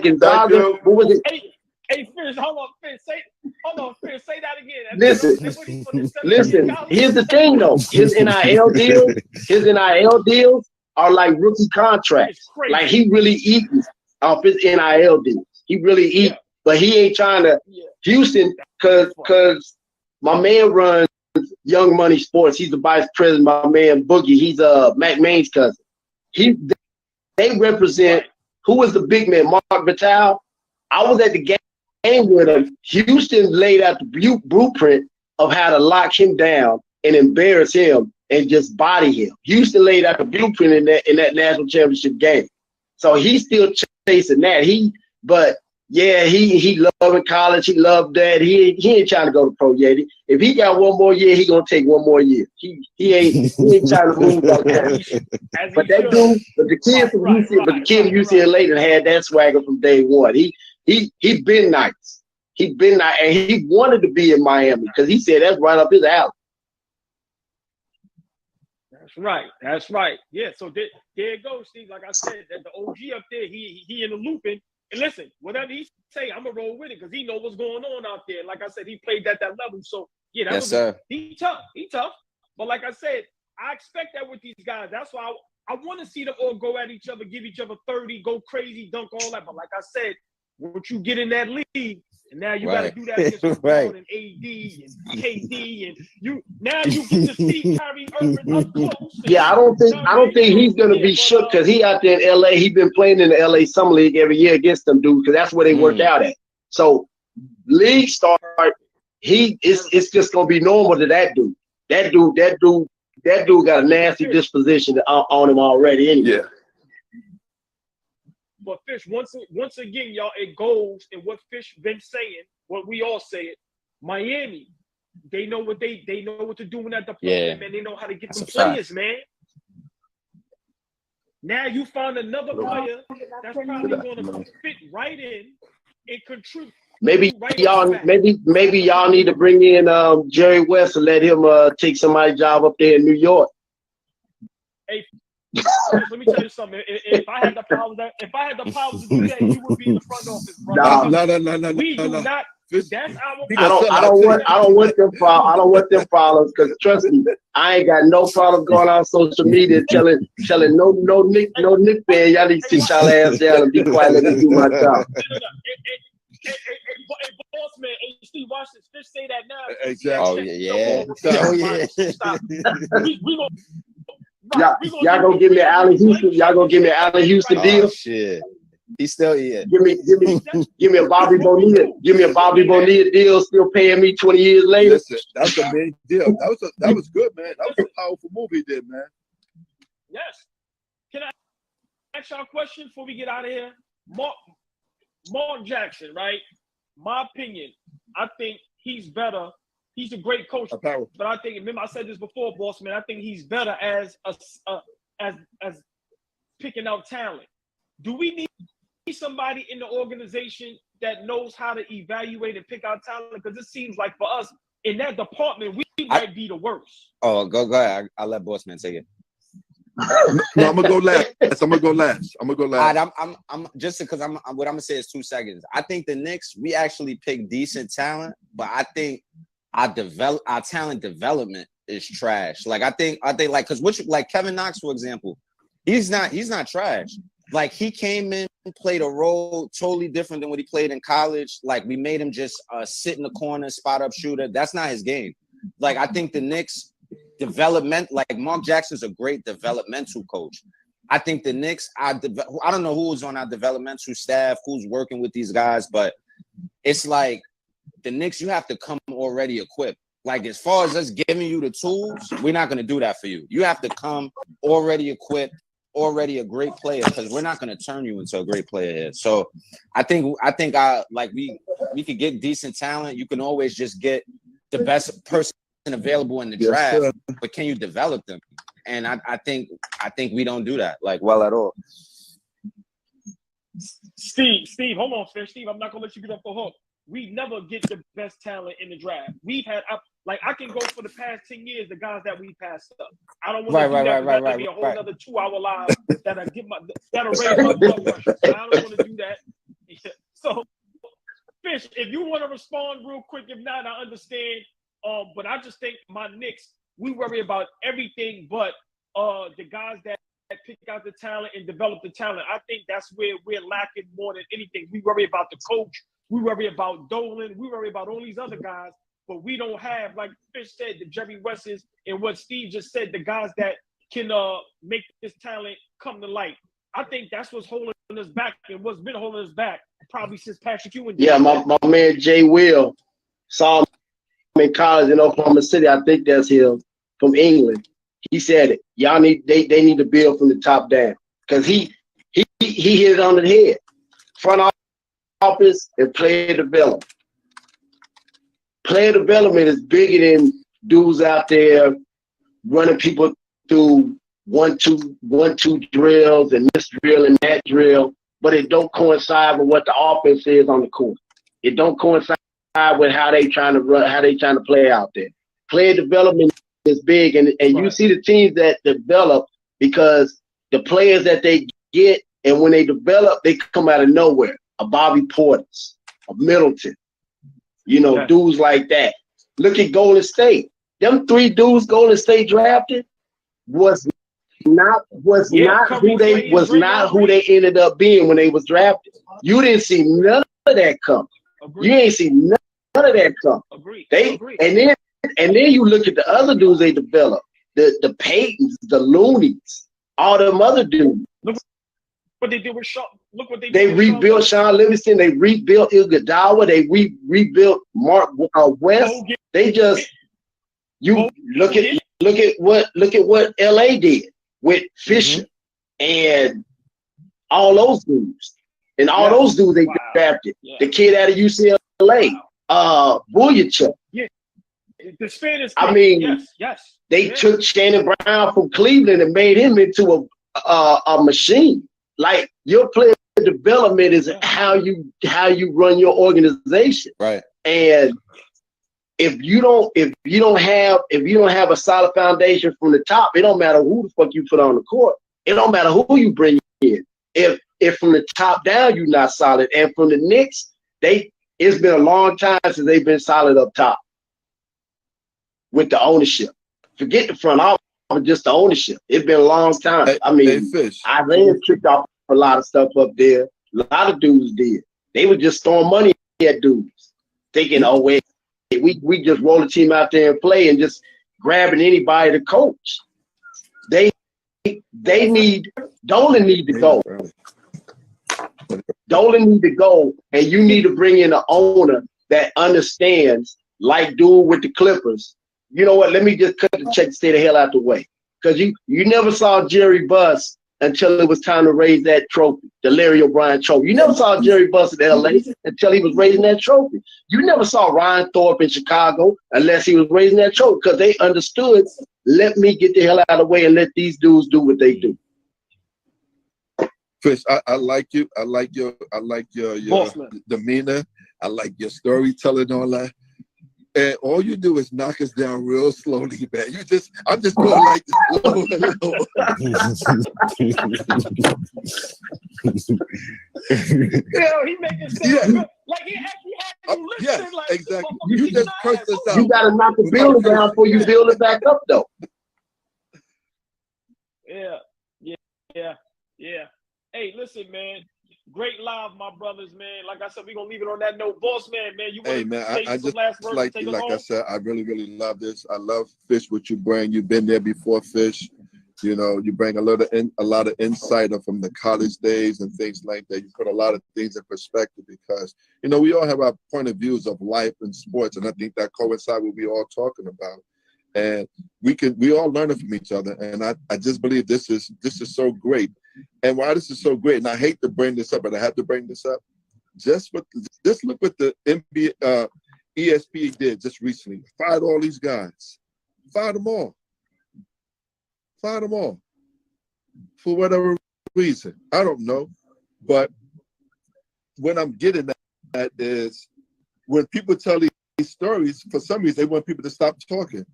Gonzaga, what was it? Hey, Fish, hold on, Fish, say that again. Listen, here's the thing though. His NIL deals are like rookie contracts. Like he really eating off his NIL deals. He really eat, but he ain't trying to Houston cause my man runs Young Money Sports. He's the vice president. My man Bougie. He's Mac Main's cousin. They represent who was the big man? Mark Vital. I was at the game with him. Houston laid out the blueprint of how to lock him down and embarrass him and just body him. Houston laid out the blueprint in that national championship game. So he's still chasing that. He loving college. He loved that. He ain't trying to go to pro yet. If he got one more year, he gonna take one more year. He ain't trying to move like that. But that dude, the kid from UCLA that had that swagger from day one. He been nice. He been nice, and he wanted to be in Miami because he said that's right up his alley. That's right. Yeah. So there it goes, Steve. Like I said, that the OG up there, he in the looping. And listen, whatever he say, I'm gonna roll with it because he know what's going on out there. Like I said, he played at that level. So yeah, he tough. But like I said, I expect that with these guys. That's why I want to see them all go at each other, give each other 30, go crazy, dunk, all that. But like I said, once you get in that league, and now you got to do that against LeBron and AD and KD, and you get to see Kyrie Irving up close. Yeah, I don't think he's gonna be shook because he out there in LA. He been playing in the LA Summer League every year against them dudes because that's where they worked out at. So league start, it's just gonna be normal to that dude. That dude got a nasty disposition on him already. Anyway. Yeah. But Fish, once again, y'all, it goes in what Fish been saying, what we all say it. Miami, they know what they know what to do in that department, man. They know how to get some players, man. Now you found another player that's probably going to fit right in and contribute. Maybe y'all need to bring in Jerry West and let him take somebody's job up there in New York. Hey, Let me tell you something. If I had the power to do that, you would be in the front office, bro. No. We do not. That's our. I don't want them problems. Because trust me, I ain't got no problem going on social media telling no Nick fan, y'all need to sit y'all ass down and be quiet. Let me do my job. Boss man, Steve, watch this. Fish say that now. Exactly. Oh yeah. Stop. We gonna. Y'all gonna give me Allen Houston. Y'all gonna give me Allen Houston deal? Shit. He's still here. Give me a Bobby Bonilla. Give me a Bobby Bonilla deal. Still paying me 20 years later. Listen, that's a big deal. That was good, man. That was a powerful move he did, man. Yes. Can I ask y'all a question before we get out of here? Mark Jackson, right? My opinion, I think he's better. He's a great coach, but I think, remember I said this before, boss man. I think he's better as picking out talent. Do we need somebody in the organization that knows how to evaluate and pick out talent? Because it seems like for us in that department, we might be the worst. Oh, go ahead. I'll let boss man take it. No, I'm gonna go last. I'm gonna go last. All right, I'm just because what I'm gonna say is 2 seconds. I think the Knicks, we actually pick decent talent, but I think our talent development is trash. Like I think like because like Kevin Knox, for example, he's not trash. Like he came in, played a role totally different than what he played in college. Like we made him just sit in the corner, spot up shooter. That's not his game. Like I think the Knicks development, like Mark Jackson's a great developmental coach. I think the Knicks, I don't know who's on our developmental staff, who's working with these guys, but it's like the Knicks, you have to come already equipped. Like as far as us giving you the tools, we're not going to do that for you. You have to come already equipped, already a great player, because we're not going to turn you into a great player here. So I think we could get decent talent. You can always just get the best person available in the draft, but can you develop them? And I think we don't do that like well at all. Steve, hold on, Steve. I'm not gonna let you get up the hook. We never get the best talent in the draft. We've had I can go for the past 10 years the guys that we passed up. I don't want to do that. That'll be a whole other 2-hour live that'll raise my blood pressure. So I don't want to do that. So, Fish, if you want to respond real quick, if not, I understand. But I just think my Knicks, we worry about everything but the guys that pick out the talent and develop the talent. I think that's where we're lacking more than anything. We worry about the coach. We worry about Dolan. We worry about all these other guys, but we don't have, like Fish said, the Jerry West's and what Steve just said, the guys that can make this talent come to light. I think that's what's holding us back and what's been holding us back probably since Patrick Ewing. Yeah, my man Jay Will saw him in college in Oklahoma City. I think that's him from England. He said it. Y'all they need to build from the top down, because he hit it on the head. Front office and player development. Player development is bigger than dudes out there running people through 1-2 drills and this drill and that drill, but it don't coincide with what the offense is on the court. It don't coincide with how they trying to run, how they trying to play out there. Player development is big, and you see the teams that develop because the players that they get, and when they develop, they come out of nowhere. A Bobby Portis, a Middleton, dudes like that. Look at Golden State. Them 3 dudes Golden State drafted was not who they ended up being when they was drafted. You didn't see none of that come. You ain't see none of that come. And then you look at the other dudes they developed, the Paytons, the Loonies, all them other dudes. Look what they did with Sean. Look what they rebuilt Sean Livingston. They rebuilt Iguodala. They rebuilt Mark West. They just look at what LA did with Fisher and all those dudes. And all those dudes they drafted. Yeah. The kid out of UCLA, Bougie. Yeah. The Spanish. I mean, yes. They took Shannon Brown from Cleveland and made him into a machine. Like, your player development is how you run your organization. Right. And if you don't have a solid foundation from the top, it don't matter who the fuck you put on the court. It don't matter who you bring in. If from the top down you're not solid, and from the Knicks, it's been a long time since they've been solid up top with the ownership. Forget the front office, just the ownership. It's been a long time. I mean, Isaiah kicked off a lot of stuff up there. A lot of dudes did. They were just throwing money at dudes, thinking, oh, wait, we just roll the team out there and play and just grabbing anybody to coach. Dolan need to go. Dolan need to go, and you need to bring in an owner that understands, like dude with the Clippers. You know what? Let me just cut the check and stay the hell out the way. Because you never saw Jerry Buss until it was time to raise that trophy, the Larry O'Brien trophy. You never saw Jerry Buss in LA until he was raising that trophy. You never saw Ryan Thorpe in Chicago unless he was raising that trophy, because they understood, let me get the hell out of the way and let these dudes do what they do. Chris, I like you. I like your demeanor. I like your storytelling, all that. And all you do is knock us down real slowly, man. I'm just going like this slow and low. He making sense. Like he actually had you listening. Yes, like, exactly. You just cursed us out. You got to knock the building down before you build it back up, though. Yeah. Hey, listen, man. Great live, my brothers, man. Like I said, we're gonna leave it on that note. Boss man, you want to say some last words? Like I said, I really, really love this. I love Fish, what you bring. You've been there before, Fish. You know, you bring a lot of insight from the college days and things like that. You put a lot of things in perspective because, you know, we all have our point of views of life and sports, and I think that coincides with what we all talking about. And we all learning from each other. And I just believe this is so great. And why this is so great, and I hate to bring this up, but I have to bring this up. Just look what the NBA ESPN did just recently. Fired all these guys. Fired them all. For whatever reason. I don't know. But what I'm getting at is when people tell these stories, for some reason, they want people to stop talking.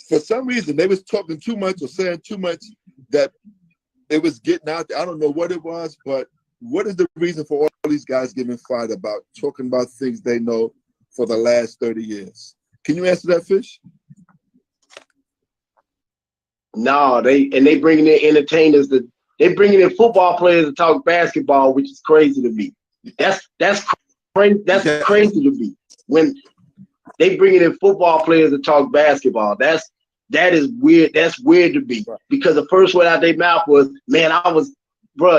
For some reason, they was talking too much or saying too much that it was getting out there. I don't know what it was, but what is the reason for all these guys getting fired about talking about things they know for the last 30 years? Can you answer that, Fish? No, they bringing in entertainers they bringing in football players to talk basketball, which is crazy to me. That's crazy to me. When they bringing in football players to talk basketball, that is weird. That's weird to me because the first word out their mouth was, "Man,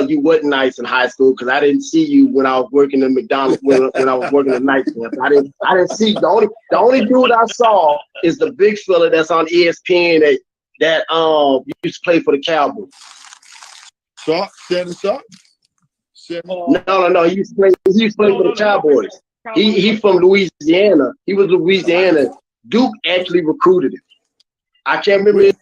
you wasn't nice in high school because I didn't see you when I was working in McDonald's when I was working at night camp. I didn't see you. The only dude I saw is the big fella that's on ESPN that used to play for the Cowboys. Shannon Sharp? No. He used to play for the Cowboys. He from Louisiana. He was Louisiana. Duke actually recruited him. I can't remember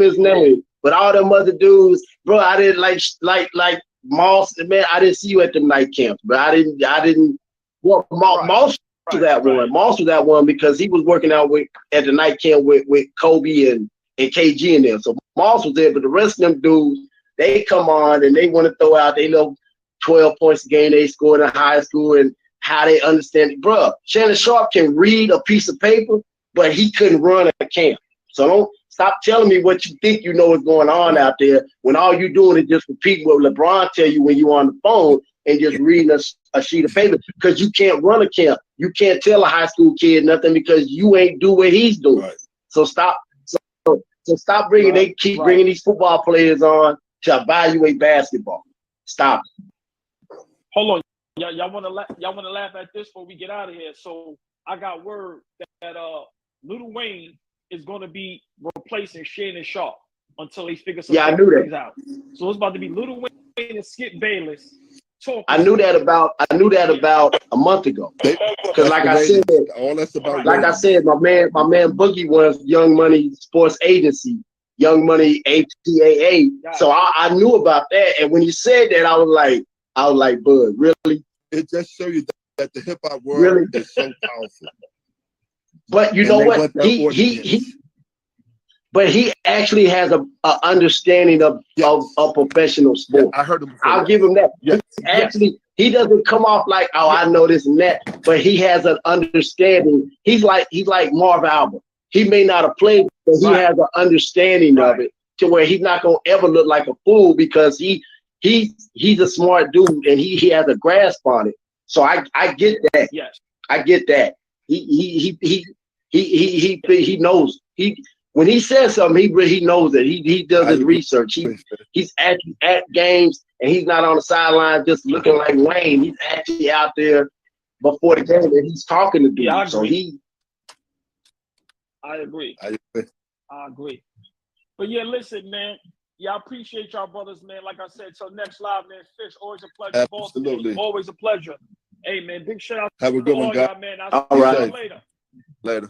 his name, but all them other dudes, bro. I didn't like Moss. Man, I didn't see you at the night camps, but I didn't. Well, Moss was that one. Moss was that one because he was working out at the night camp with Kobe and KG in there. So Moss was there, but the rest of them dudes, they come on and they want to throw out they little 12 points a game they scored in high school and how they understand it. Bro, Shannon Sharp can read a piece of paper, but he couldn't run a camp. So don't stop telling me what you think you know is going on out there when all you're doing is just repeating what LeBron tell you when you're on the phone and just reading a sheet of paper because you can't run a camp. You can't tell a high school kid nothing because you ain't do what he's doing. Right. So stop. So stop bringing. They keep bringing these football players on to evaluate basketball. Stop. Hold on. Y'all want to laugh at this before we get out of here. So I got word that Lil Wayne is going to be replacing Shannon Sharp until they figure some things out. So it's about to be Lil Wayne and Skip Bayless talking. I knew that about a month ago. Because like I said, my man Boogie was Young Money Sports Agency, Young Money ATAA. So I knew about that. And when you said that, I was like, Bud, really? It just shows you that the hip hop world is so powerful. But you know what? but he actually has a understanding of professional sport. I heard him. I'll give him that. Actually, he doesn't come off like, oh, I know this and that, but he has an understanding. He's like Marv Albert. He may not have played, but he has an understanding of it to where he's not gonna ever look like a fool because he's a smart dude and he has a grasp on it. So I get that. Yes, I get that. He knows. When he says something, he knows it. He does his research. He's actually at games and he's not on the sideline just looking like Wayne. He's actually out there before the game and he's talking to people. Yeah, I agree. I agree. But yeah, listen, man. Yeah, I appreciate y'all brothers, man. Like I said, till next live, man. Fish, always a pleasure. Absolutely. Always a pleasure. Hey, man, big shout out Have a good one, all guys. y'all, man. All right. Later. Later.